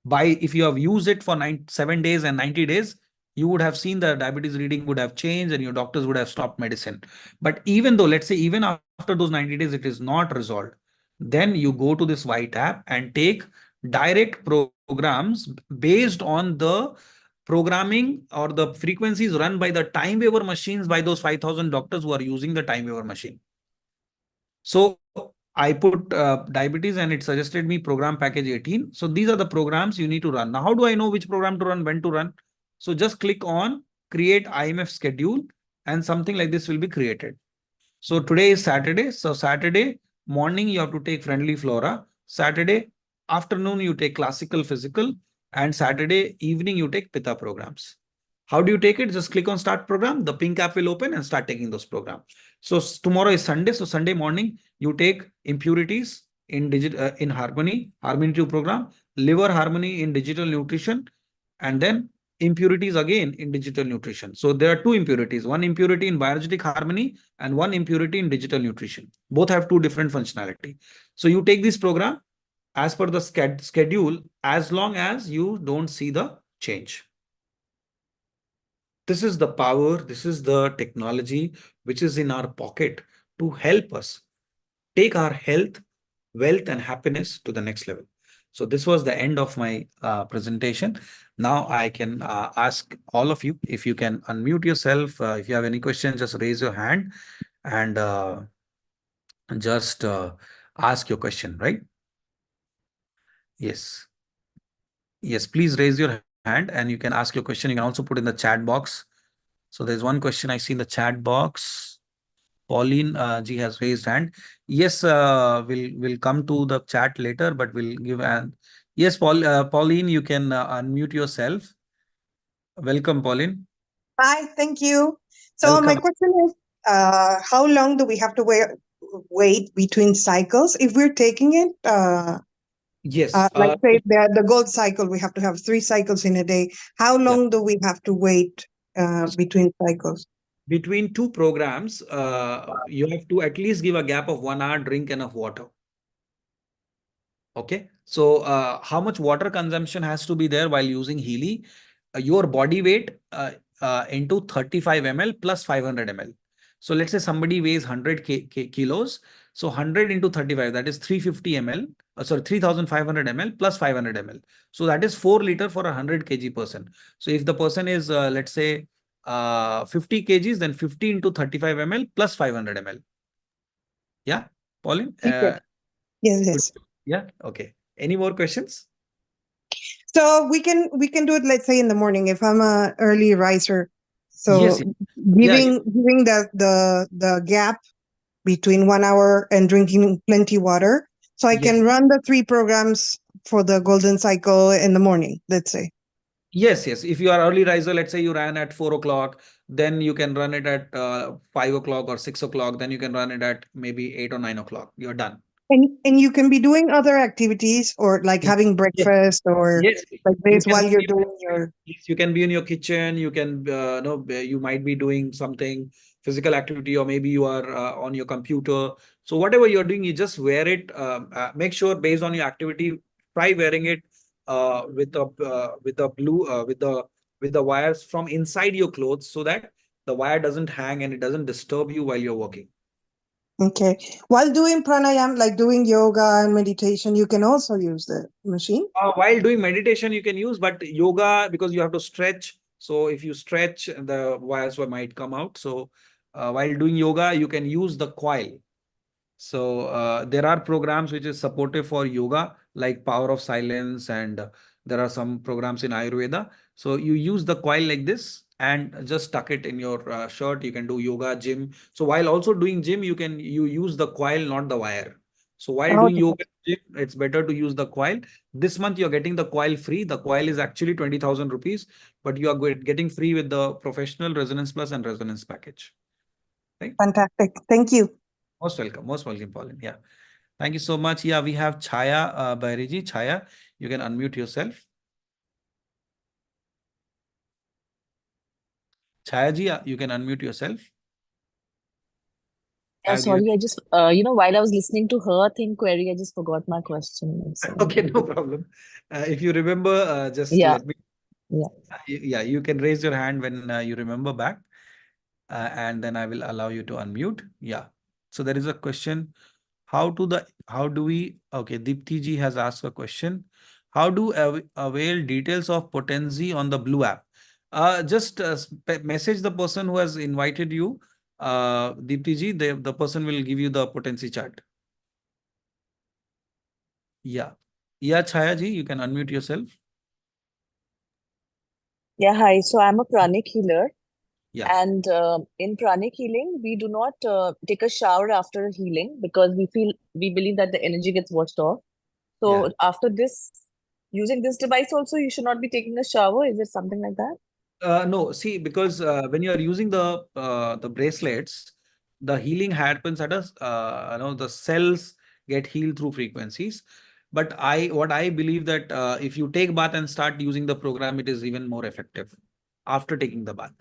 If you have used it for 7 days and 90 days, you would have seen the diabetes reading would have changed and your doctors would have stopped medicine. But even though, let's say, even after those 90 days, it is not resolved, then you go to this white app and take direct programs based on the programming or the frequencies run by the time waver machines by those 5,000 doctors who are using the time waver machine. So I put diabetes and it suggested me program package 18. So these are the programs you need to run. Now, how do I know which program to run, when to run? So just click on create IMF schedule and something like this will be created. So today is Saturday. So Saturday morning, you have to take friendly flora. Saturday afternoon, you take classical physical. And Saturday evening, you take Pitta programs. How do you take it? Just click on start program. The pink app will open and start taking those programs. So tomorrow is Sunday. So Sunday morning, you take impurities in harmony 2 program, liver harmony in digital nutrition, and then impurities again in digital nutrition. So there are two impurities, one impurity in bioenergetic harmony and one impurity in digital nutrition. Both have two different functionality. So you take this program as per the schedule, as long as you don't see the change. This is the power, this is the technology which is in our pocket to help us take our health, wealth, and happiness to the next level. So this was the end of my presentation. Now I can ask all of you if you can unmute yourself. If you have any questions, just raise your hand and just ask your question, right? Yes. Yes, please raise your hand and you can ask your question. You can also put in the chat box. So there's one question I see in the chat box. Pauline G has raised hand. Yes, we'll come to the chat later, but we'll give an yes, Pauline, you can unmute yourself. Welcome, Pauline. Hi, thank you. So my Welcome. question is, how long do we have to wait between cycles if we're taking it? Yes. Like say the gold cycle, we have to have 3 cycles in a day. How Yeah. long do we have to wait between cycles? Between two programs, you have to at least give a gap of 1 hour, drink enough water. Okay. So how much water consumption has to be there while using Healy? Your body weight into 35 ml plus 500 ml. So let's say somebody weighs 100 kilos. So 100 into 35, that is 350 ml. Sorry, 3500 ml plus 500 ml. So that is 4 liter for a 100 kg person. So if the person is, let's say, 50 kgs, then 50 into 35 ml plus 500 ml. Yeah, Pauline? Yes, yes. Yeah, okay. Any more questions? So we can do it, let's say in the morning if I'm a early riser. So Yes. giving the gap between 1 hour and drinking plenty water. So I can run the 3 programs for the golden cycle in the morning, let's say. Yes. If you are early riser, let's say you ran at 4 o'clock, then you can run it at 5 o'clock or 6 o'clock. Then you can run it at maybe 8 or 9 o'clock. You're done. And you can be doing other activities or like having breakfast or like this while you're doing your. Yes, you can be in your kitchen. You can, you might be doing something physical activity, or maybe you are on your computer. So whatever you're doing, you just wear it. Make sure based on your activity, try wearing it with the wires from inside your clothes, so that the wire doesn't hang and it doesn't disturb you while you're working. Okay. While doing pranayama, like doing yoga and meditation, you can also use the machine. While doing meditation, you can use, but yoga, because you have to stretch. So if you stretch, the wires might come out. So while doing yoga, you can use the coil. So there are programs which is supportive for yoga, like Power of Silence, and there are some programs in Ayurveda. So you use the coil like this and just tuck it in your shirt. You can do yoga, gym. So while also doing gym, you use the coil, not the wire. So while doing yoga, gym, it's better to use the coil. This month you're getting the coil free. The coil is actually 20,000 rupees, but you are getting free with the professional Resonance Plus and Resonance package. Right? Fantastic. Thank you. Most welcome, Pauline. Yeah. Thank you so much. Yeah, we have Chaya Bairiji. Chaya, you can unmute yourself. Chaya ji, you can unmute yourself. Sorry, I just, while I was listening to her thing query, I just forgot my question. Okay, no problem. If you remember, just let me. Yeah, you can raise your hand when you remember back, and then I will allow you to unmute. Yeah. So there is a question. How do we? Okay, Deepthi ji has asked a question. How do avail details of potency on the Blue app? Just message the person who has invited you. Deepthi ji, the person will give you the potency chart. Yeah. Yeah, Chaya ji, you can unmute yourself. Yeah, hi. So I'm a pranic healer, Yeah. and in pranic healing, we do not take a shower after healing because we believe that the energy gets washed off. Yeah. So after this, using this device also, you should not be taking a shower. Is it something like that? No, see, because when you are using the bracelets, the healing happens at a the cells get healed through frequencies. But what I believe that if you take bath and start using the program, it is even more effective after taking the bath.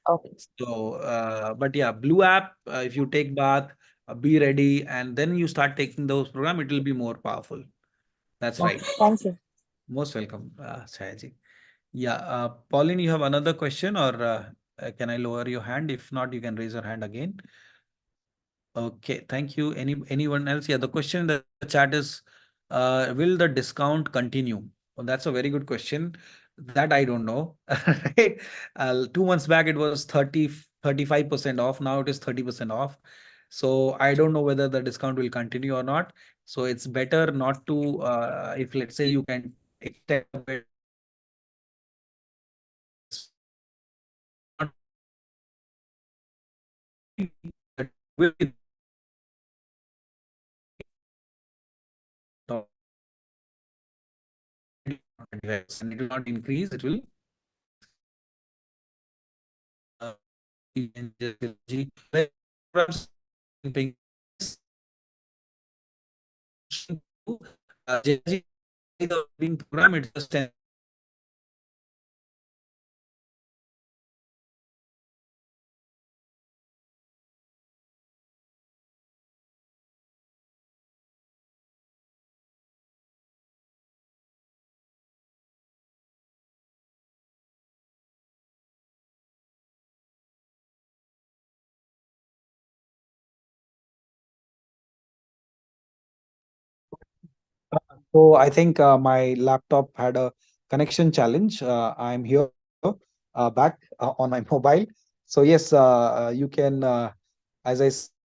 Okay. So, but yeah, Blue app, if you take bath, be ready, and then you start taking those program, it will be more powerful. That's Okay. right. Thank you. Most welcome, Chayaji. Yeah, Pauline, you have another question, or can I lower your hand? If not, you can raise your hand again. Okay, thank you. Anyone else? Yeah, the question in the chat is, will the discount continue? Well, that's a very good question. That I don't know. Right? 2 months back, it was 35% off. Now it is 30% off. So I don't know whether the discount will continue or not. So it's better not to, if let's say you can extend a bit, not will be and it will not increase. It will uh, paying the being program, it's just 10. So I think my laptop had a connection challenge. I'm here back on my mobile. So yes, you can, as I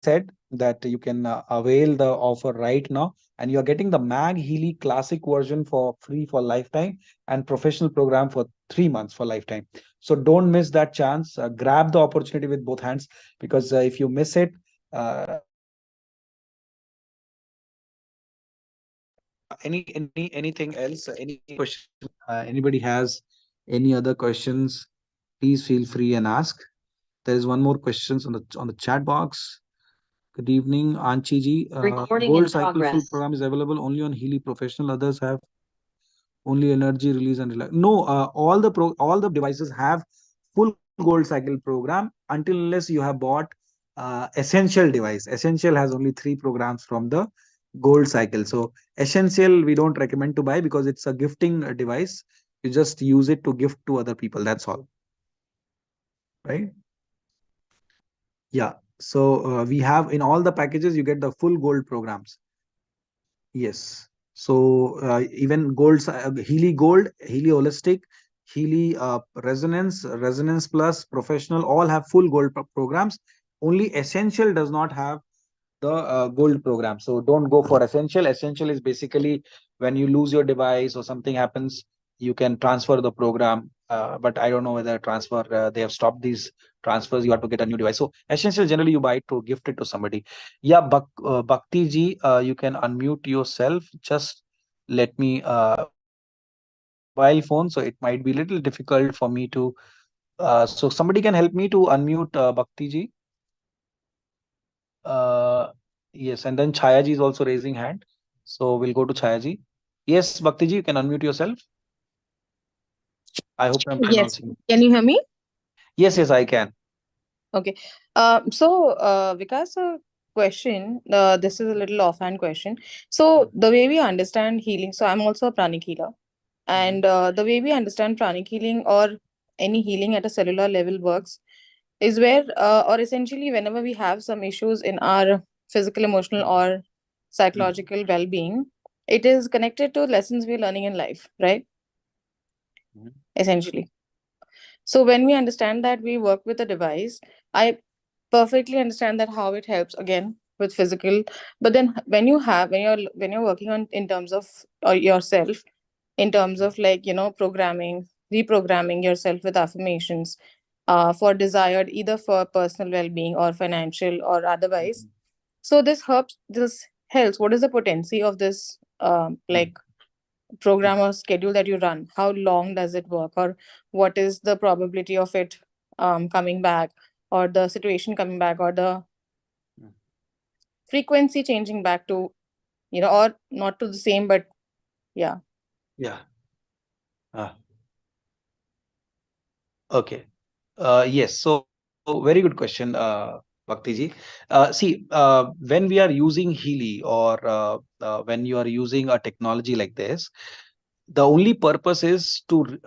said, that you can avail the offer right now, and you are getting the Mag Healy Classic version for free for lifetime and professional program for 3 months for lifetime. So don't miss that chance. Grab the opportunity with both hands, because if you miss it, anything else? Any question? Anybody has any other questions? Please feel free and ask. There is one more questions on the chat box. Good evening, Anchi ji. Recording in Gold Cycle Full progress. program is available only on Healy Professional. Others have only energy release and relax. No, all the devices have full Gold Cycle program until unless you have bought Essential device. Essential has only 3 programs from the Gold Cycle. So Essential we don't recommend to buy because it's a gifting device. You just use it to gift to other people. That's all, right? Yeah. So we have in all the packages you get the full gold programs. Yes. So even Healy Gold, Healy Holistic, Healy Resonance, Resonance Plus, Professional, all have full gold programs. Only Essential does not have the gold program. So don't go for Essential. Essential is basically when you lose your device or something happens, you can transfer the program. But I don't know whether transfer they have stopped these transfers. You have to get a new device. So Essential generally you buy it to gift it to somebody. Yeah, Bhakti ji, you can unmute yourself. Just let me mobile phone, so it might be a little difficult for me to. So somebody can help me to unmute Bhakti ji. Uh, yes, and then Chaya ji is also raising hand. So we'll go to Chaya ji. Yes, Bhakti ji, you can unmute yourself. I hope I'm Yes. pronouncing. Can you hear me? Yes, yes, I can. Okay. Vikas, a question. This is a little offhand question. So, the way we understand healing, so I'm also a pranic healer, and the way we understand pranic healing or any healing at a cellular level works is where, or essentially, whenever we have some issues in our physical, emotional, or psychological well being, it is connected to lessons we're learning in life, right? Mhm. Essentially. So when we understand that we work with a device, I perfectly understand that how it helps again with physical. But then when you're working on in terms of yourself, in terms of like, programming, reprogramming yourself with affirmations, for desired, either for personal well-being or financial or otherwise. So this helps. What is the potency of this, like, program or schedule that you run? How long does it work, or what is the probability of it coming back, or the situation coming back, or the frequency changing back to, or not to the same, but yeah. Yeah. Okay. Yes. So very good question, Bhakti ji. See, when we are using Healy, or when you are using a technology like this, the only purpose is to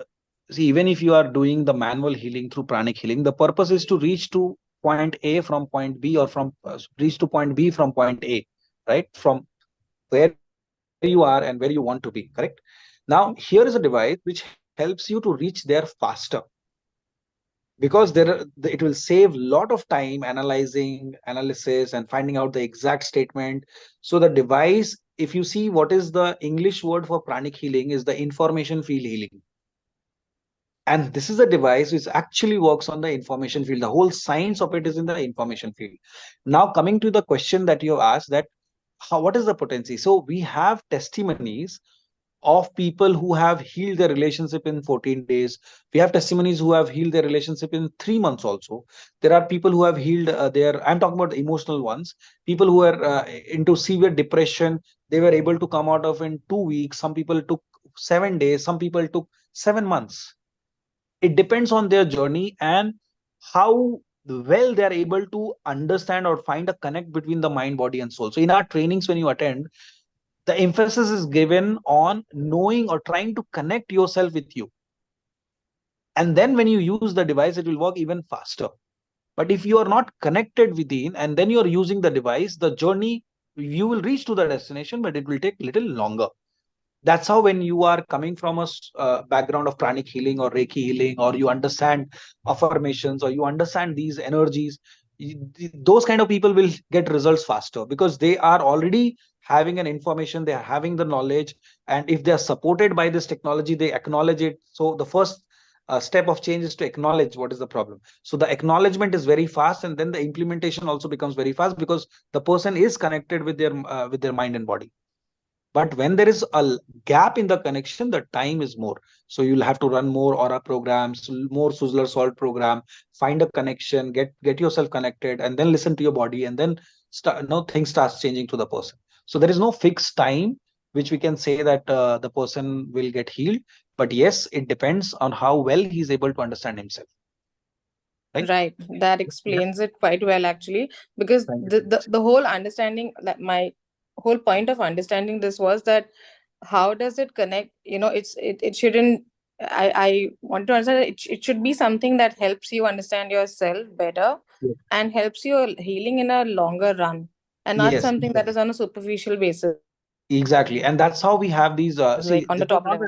see, even if you are doing the manual healing through pranic healing, the purpose is to reach to point A from point B, or from reach to point B from point A, right? From where you are and where you want to be, correct? Now, here is a device which helps you to reach there faster, because it will save a lot of time analyzing, analysis, and finding out the exact statement. So the device, if you see, what is the English word for pranic healing is the information field healing. And this is a device which actually works on the information field. The whole science of it is in the information field. Now, coming to the question that you asked, that what is the potency? So we have testimonies of people who have healed their relationship in 14 days. We have testimonies who have healed their relationship in 3 months also. There are people who have healed I'm talking about the emotional ones, people who are into severe depression. They were able to come out of in 2 weeks. Some people took 7 days. Some people took 7 months. It depends on their journey and how well they are able to understand or find a connect between the mind, body, and soul. So in our trainings, when you attend, the emphasis is given on knowing or trying to connect yourself with you. And then when you use the device, it will work even faster. But if you are not connected within and then you're using the device, the journey, you will reach to the destination, but it will take a little longer. That's how, when you are coming from a background of pranic healing or Reiki healing, or you understand affirmations, or you understand these energies, those kind of people will get results faster, because they are already having an information, they are having the knowledge, and if they are supported by this technology, they acknowledge it. So the first step of change is to acknowledge what is the problem. So the acknowledgement is very fast, and then the implementation also becomes very fast, because the person is connected with their mind and body. But when there is a gap in the connection, the time is more. So you'll have to run more aura programs, more Suzzler Salt program, find a connection, get yourself connected, and then listen to your body, and then things starts changing to the person. So there is no fixed time which we can say that the person will get healed. But yes, it depends on how well he's able to understand himself. Right. That explains it quite well, actually, because the whole understanding, that my whole point of understanding this was that how does it connect? It shouldn't. I want to understand that it should be something that helps you understand yourself better and helps you healing in a longer run, and not something that is on a superficial basis. Exactly. And that's how we have these like on the top level.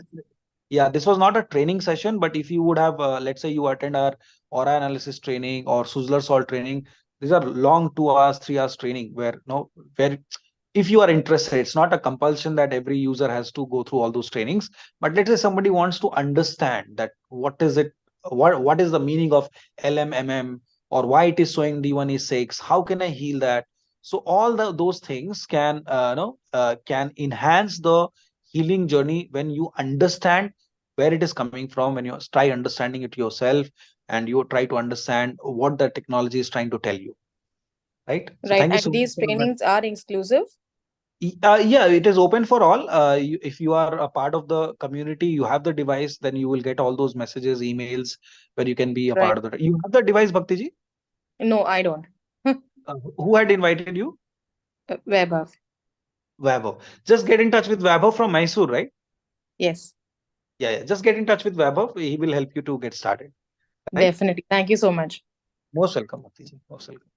This was not a training session, but if you would have, let's say you attend our aura analysis training or Suzzler Salt training, these are long 2 hours, 3 hours training where if you are interested, it's not a compulsion that every user has to go through all those trainings. But let's say somebody wants to understand that what is it, what is the meaning of LMMM, or why it is showing D1E6, how can I heal that? So all those things can enhance the healing journey when you understand where it is coming from, when you try understanding it yourself, and you try to understand what the technology is trying to tell you. Right. So Right. thank you so And much these for that. trainings are exclusive? Yeah, it is open for all. If you are a part of the community, you have the device, then you will get all those messages, emails, where you can be a part Right. of the. You have the device, Bhakti ji? No, I don't. Who had invited you? Vaibhav. Vaibhav. Just get in touch with Vaibhav from Mysore, right? Yes. Yeah. Just get in touch with Vaibhav. He will help you to get started. Right? Definitely. Thank you so much. Most welcome, Bhakti ji. Most welcome.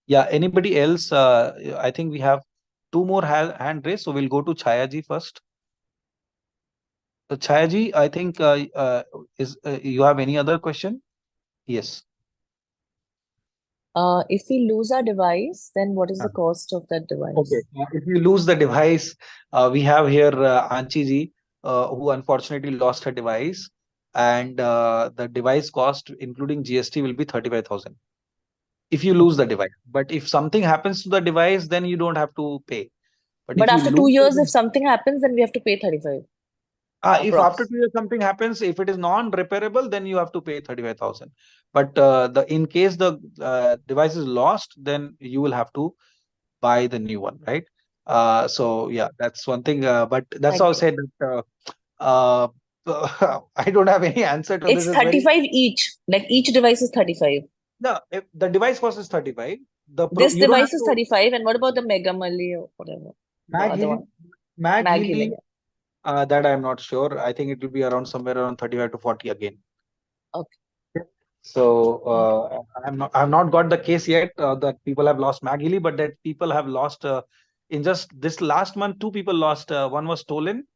Yeah. Anybody else? I think we have two more hand raised. So we'll go to Chaya ji first. So Chaya ji, I think is you have any other question? Yes. If we lose our device, then what is Ah, the cost of that device? Okay. If you lose the device, we have here Anchi ji, who unfortunately lost her device, and the device cost, including GST, will be 35,000 if you lose the device. But if something happens to the device, then you don't have to pay. But But if you after 2 lose years, if the something happens, then we have to pay 35 if after approx. 2 years something happens, if it is non-repairable, then you have to pay 35,000. But the in case the device is lost, then you will have to buy the new one, right? So yeah, that's one thing. But that's how I Thank you. said that I don't have any answer to this. It's Is very 35 each. Like each device is 35. no. If the device cost is 35, This you don't device have is to 35. And what about the Mega Mali or whatever? The mag other healing. one. Mag Mag healing. healing. That I'm not sure. I think it will be around somewhere around 35 to 40 again. Okay. So Okay. I've not got the case yet that people have lost Magili, but that people have lost in just this last month, two people lost. One was stolen,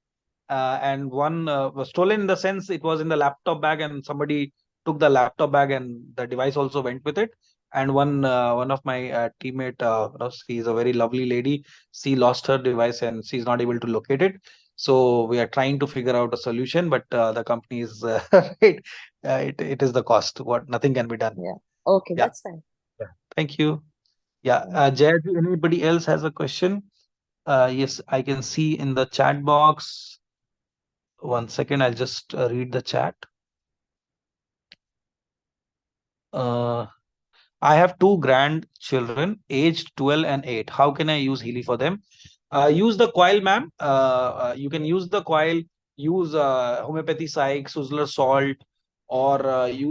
and one was stolen in the sense it was in the laptop bag, and somebody took the laptop bag, and the device also went with it. And one of my teammate, she's a very lovely lady. She lost her device, and she's not able to locate it. So we are trying to figure out a solution, but the company is right. It is the cost. What nothing can be done. Yeah. Okay, Yeah. that's fine. Yeah. Thank you. Yeah. Jay, anybody else has a question? Yes, I can see in the chat box. One second, I'll just read the chat. Uh, I have two grandchildren, aged 12 and 8. How can I use Healy for them? Use the coil, ma'am. You can use the coil, use homeopathy psych, Suzzler salt, or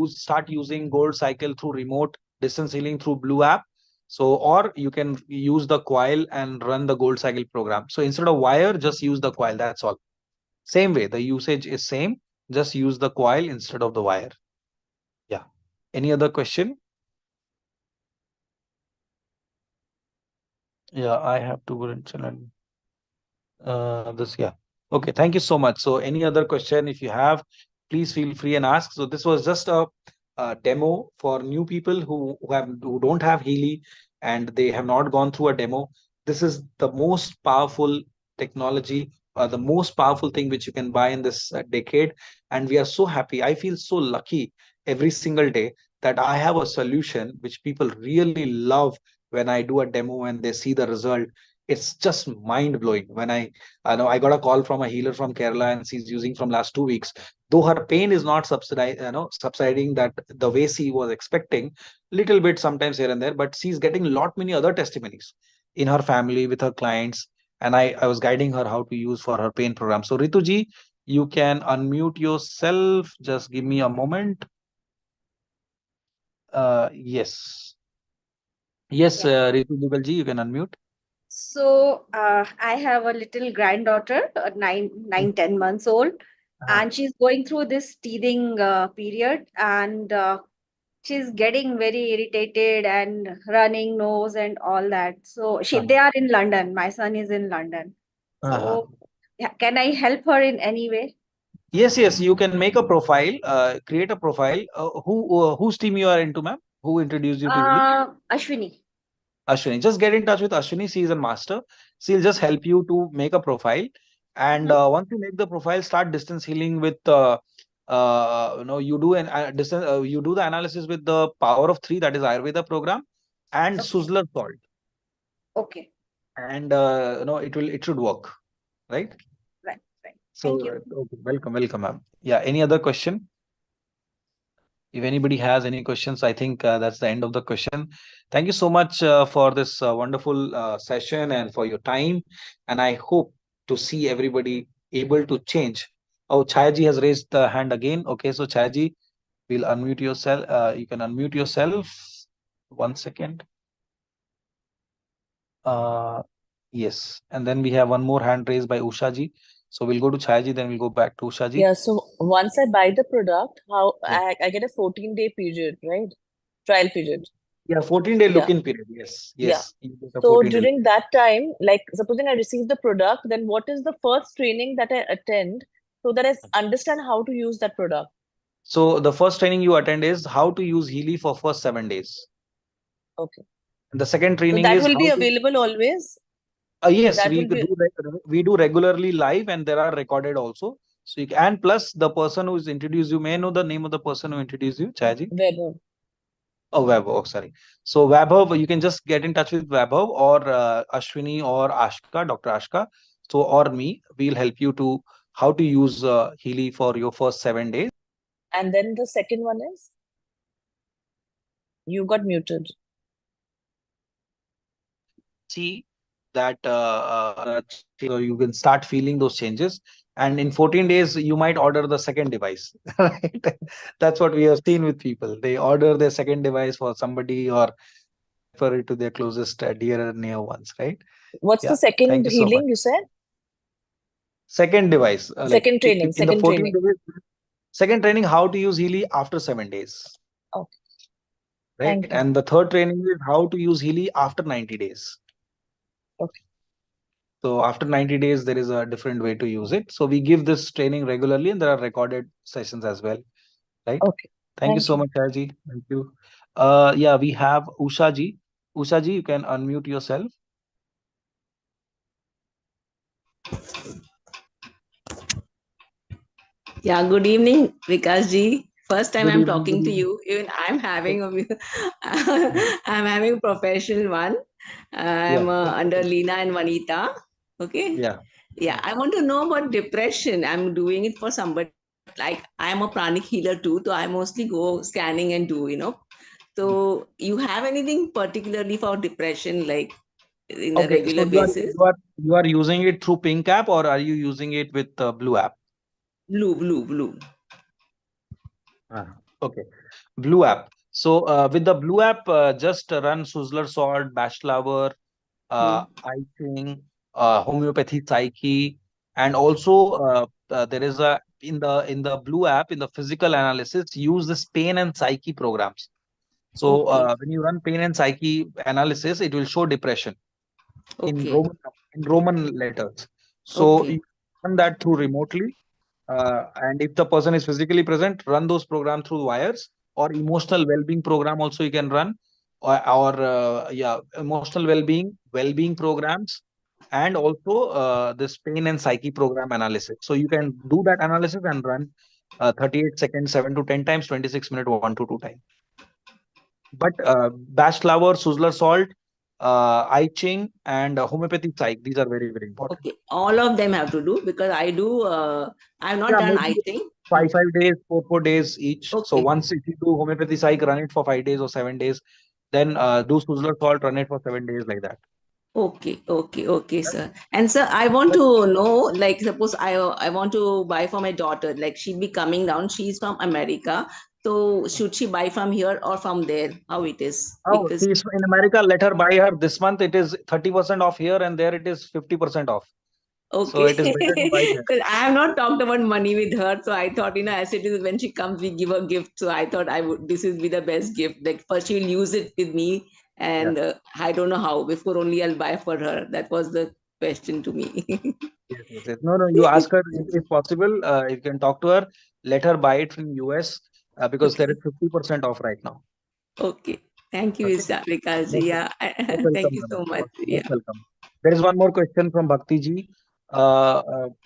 start using Gold Cycle through remote distance healing through Blue app. So, or you can use the coil and run the Gold Cycle program. So instead of wire, just use the coil. That's all. Same way, the usage is same. Just use the coil instead of the wire. Yeah. Any other question? Yeah, I have to go and channel. Yeah. Okay, thank you so much. So any other question, if you have, please feel free and ask. So this was just a demo for new people who don't have Healy and they have not gone through a demo. This is the most powerful technology, the most powerful thing which you can buy in this decade. And we are so happy. I feel so lucky every single day that I have a solution which people really love when I do a demo and they see the result. It's just mind blowing. I know I got a call from a healer from Kerala and she's using from last 2 weeks. Though her pain is not subsiding that the way she was expecting, little bit sometimes here and there, but she's getting lot many other testimonies in her family with her clients. And I was guiding her how to use for her pain program. So Rituji, you can unmute yourself. Just give me a moment. Yes. Yes, Yeah. Ritu Dugalji, you can unmute. So I have a little granddaughter, 10 months old, and she's going through this teething period, and she's getting very irritated and running nose and all that. So they are in London. My son is in London. So can I help her in any way? Yes, you can make a profile, create a profile. Whose team you are into, ma'am? Who introduced you to Healy? Ashwini. Ashwini. Just get in touch with Ashwini. She is a master. She'll just help you to make a profile. And once you make the profile, start distance healing with you do distance you do the analysis with the power of 3, that is Ayurveda program, and Okay. Suzzler salt. Okay. And it should work, right? Right. Thank So you. okay, welcome, ma'am. Yeah. Any other question? If anybody has any questions, I think that's the end of the question. Thank you so much for this wonderful session and for your time. And I hope to see everybody able to change. Oh, Chayaji has raised the hand again. Okay, so Chayaji, we'll unmute yourself. You can unmute yourself. 1 second. Yes. And then we have one more hand raised by Ushaji. So we'll go to Chayaji, then we'll go back to Ushaji. Yeah, so once I buy the product, Yeah. I get a 14-day period, right? Trial period. Yeah, 14-day Yeah. look-in period. Yes. Yeah. You get a So 14-day during that time, like supposing I receive the product, then what is the first training that I attend so that I understand how to use that product? So the first training you attend is how to use Healy for first 7 days. Okay. And the second So training that is will how be to, available always? yes, That we will be we do regularly live, and there are recorded also. So you can, and plus the person who is introduced you, may I know the name of the person who introduced you, Chaji? Weber. Oh, Vaibhav. Oh, sorry. So Vaibhav, you can just get in touch with Vaibhav or Ashwini or Ashka, Dr. Ashka. So or me, we'll help you to how to use Healy for your first 7 days. And then the second one is? You got muted. See that you can start feeling those changes, and in 14 days you might order the second device. Right? That's what we have seen with people. They order their second device for somebody or refer it to their closest dear and near ones, right? What's the Yeah, thank second you so much. healing you said? Second device, Second training, in the second 14 training. days, second training, how to use Healy after 7 days, Okay. right? Thank you. And the third training is how to use Healy after 90 days. Okay. So after 90 days, there is a different way to use it. So we give this training regularly, and there are recorded sessions as well, right? Okay. Thank you Thank so you. much, Haji. Thank you. Yeah, we have Usha ji. Usha ji, you can unmute yourself. Yeah, good evening, Vikash ji. First time Good I'm evening. talking Good to evening. you. Even I'm having I'm having a professional one. Yeah. I'm under Leena and Vanita. Okay. Yeah. Yeah, I want to know about depression. I'm doing it for somebody. Like I'm a pranic healer too, so I mostly go scanning and do. So you have anything particularly for depression, like in a Okay. So regular basis? you are using it through Pink app, or are you using it with Blue app? Blue. Okay. Blue app. So with the Blue app, just run Suzzler Salt, Bachelor, Hmm. I think homeopathy psyche, and also there is a in the Blue app in the physical analysis use this pain and psyche programs. So Okay. when you run pain and psyche analysis, it will show depression in Okay. Roman letters. So Okay. you run that through remotely, and if the person is physically present, run those programs through wires, or emotional well-being program also you can run, or yeah, emotional well-being programs, and also this pain and psyche program analysis. So you can do that analysis and run 38 seconds, 7 to 10 times, 26 minutes, 1 to 2 times. But Bash flower, Suzzler salt, I Ching, and homeopathic psych, these are very, very important. Okay, all of them have to do because I do. I've not Yeah, done. maybe I think. 5 days, 4 days each. So Okay, once if you do homeopathy psych, run it for 5 days or 7 days. Then do Suzzler salt, run it for 7 days like that. okay, sir. And sir, I want But to know. Like, suppose I want to buy for my daughter. Like, she'll be coming down. She's from America. So should she buy from here or from there? How it is? oh, Because she's in America. Let her buy her this month. It is 30% off here, and there it is 50% off. So okay, it is better to buy there. because I have not talked about money with her. So I thought, as it is when she comes, we give a gift. So I thought I would. This will be the best gift. Like first, she will use it with me, Yeah. and I don't know how. Before only I'll buy for her. That was the question to me. Yes. No, no. You ask her if possible. You can talk to her. Let her buy it from US because there is Okay. 50% off right now. Okay. Thank you, Okay. Vikash. Most, Yeah. most Thank welcome, you madam. so much. Most Yeah. welcome. There is one more question from Bhakti ji.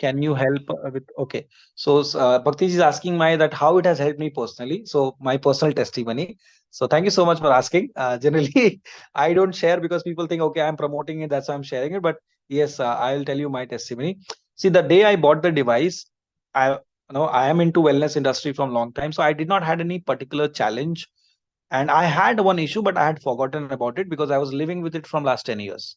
Can you help with? Okay. So Bhakti ji is asking my that how it has helped me personally. So my personal testimony. So thank you so much for asking. Generally, I don't share because people think, okay, I'm promoting it, that's why I'm sharing it. But yes, I'll tell you my testimony. See, the day I bought the device, I am into wellness industry from long time, so I did not had any particular challenge, and I had one issue, but I had forgotten about it because I was living with it from last 10 years.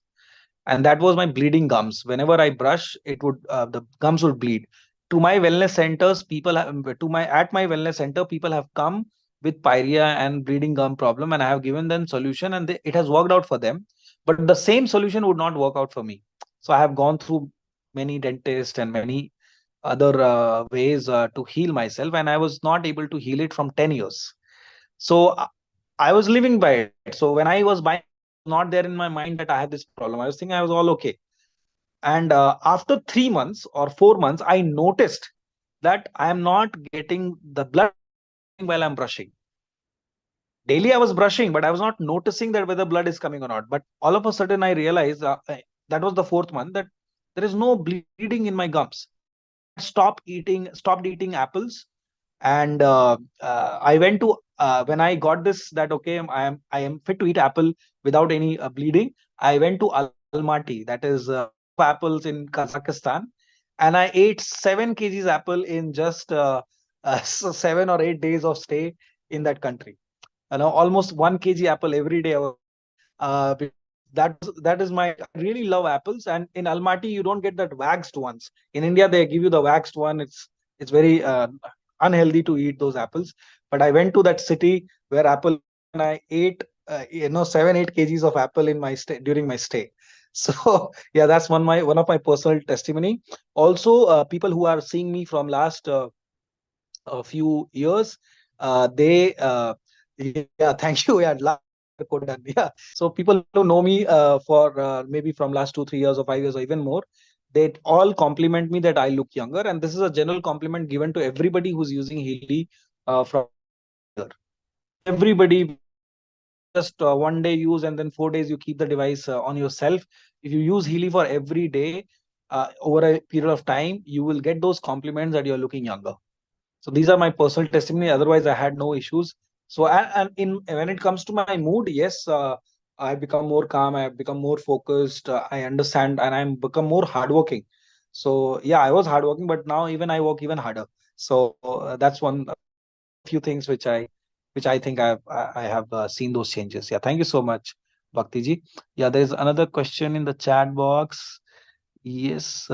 And that was my bleeding gums. Whenever I brush, it would the gums would bleed. To my wellness centers, people have, to my at my wellness center, people have come with pyrrhia and bleeding gum problem, and I have given them solution, and it has worked out for them. But the same solution would not work out for me. So I have gone through many dentists and many other ways to heal myself, and I was not able to heal it from 10 years. So I was living by it. So when I was buying, not there in my mind that I have this problem. I was thinking I was all okay. And after 3 months or 4 months, I noticed that I am not getting the blood while I'm brushing. daily I was brushing, but I was not noticing that whether blood is coming or not. But all of a sudden I realized that was the 4th month that there is no bleeding in my gums. So I stopped eating apples. And I went to when I got this, that okay, I am fit to eat apple without any bleeding. I went to Almaty, that is apples in Kazakhstan, and I ate 7 kgs apple in just 7 or 8 days of stay in that country. Almost 1 kg apple every day. Because that is my, I really love apples. And in Almaty you don't get that waxed ones. In India they give you the waxed one. It's very unhealthy to eat those apples. But I went to that city where apple, and I ate 7-8 kgs of apple in my stay, during my stay. So yeah, that's one of my personal testimony. Also, people who are seeing me from last a few years, they yeah, thank you. Yeah, yeah. So people who know me for maybe from last 2-3 years or 5 years or even more, they all compliment me that I look younger, and this is a general compliment given to everybody who's using Healy from here. Everybody, just 1 day use and then 4 days you keep the device on yourself. If you use Healy for every day over a period of time, you will get those compliments that you're looking younger. So these are my personal testimony. Otherwise, I had no issues. So and in when it comes to my mood, yes, I've become more calm. I've become more focused. I understand, and I'm become more hardworking. So yeah, I was hardworking, but now even I work even harder. So that's one few things which I think I have seen those changes. Yeah, thank you so much, Bhakti ji. Yeah, there's another question in the chat box. Yes.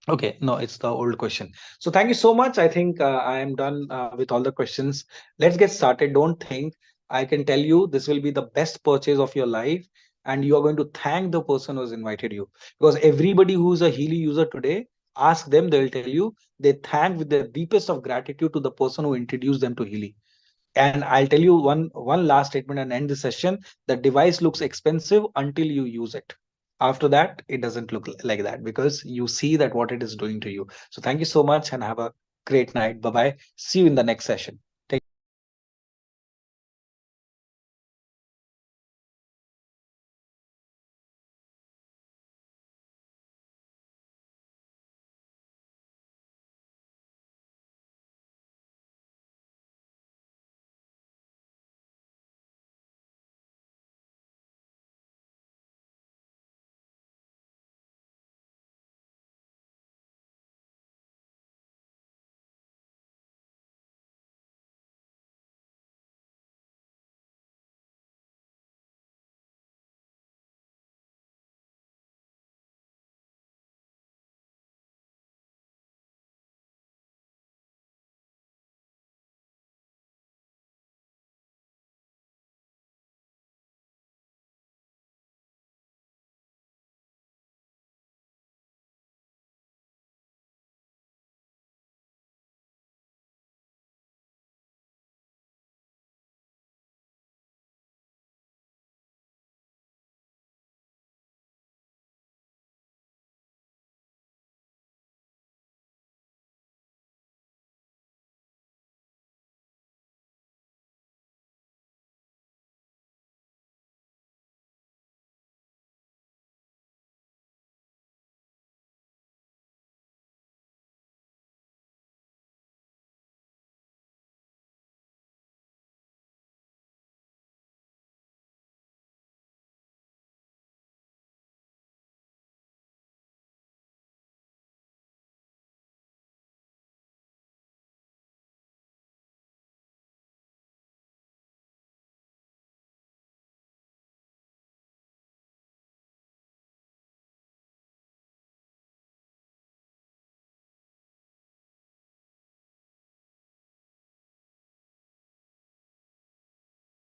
Okay, no, it's the old question. So thank you so much. I think I am done with all the questions. Let's get started. Don't think. I can tell you this will be the best purchase of your life, and you are going to thank the person who has invited you. Because everybody who's a Healy user today, ask them, they'll tell you they thank with the deepest of gratitude to the person who introduced them to Healy. And I'll tell you one last statement and end the session. The device looks expensive until you use it. After that, it doesn't look like that, because you see that what it is doing to you. So thank you so much and have a great night. Bye bye. See you in the next session.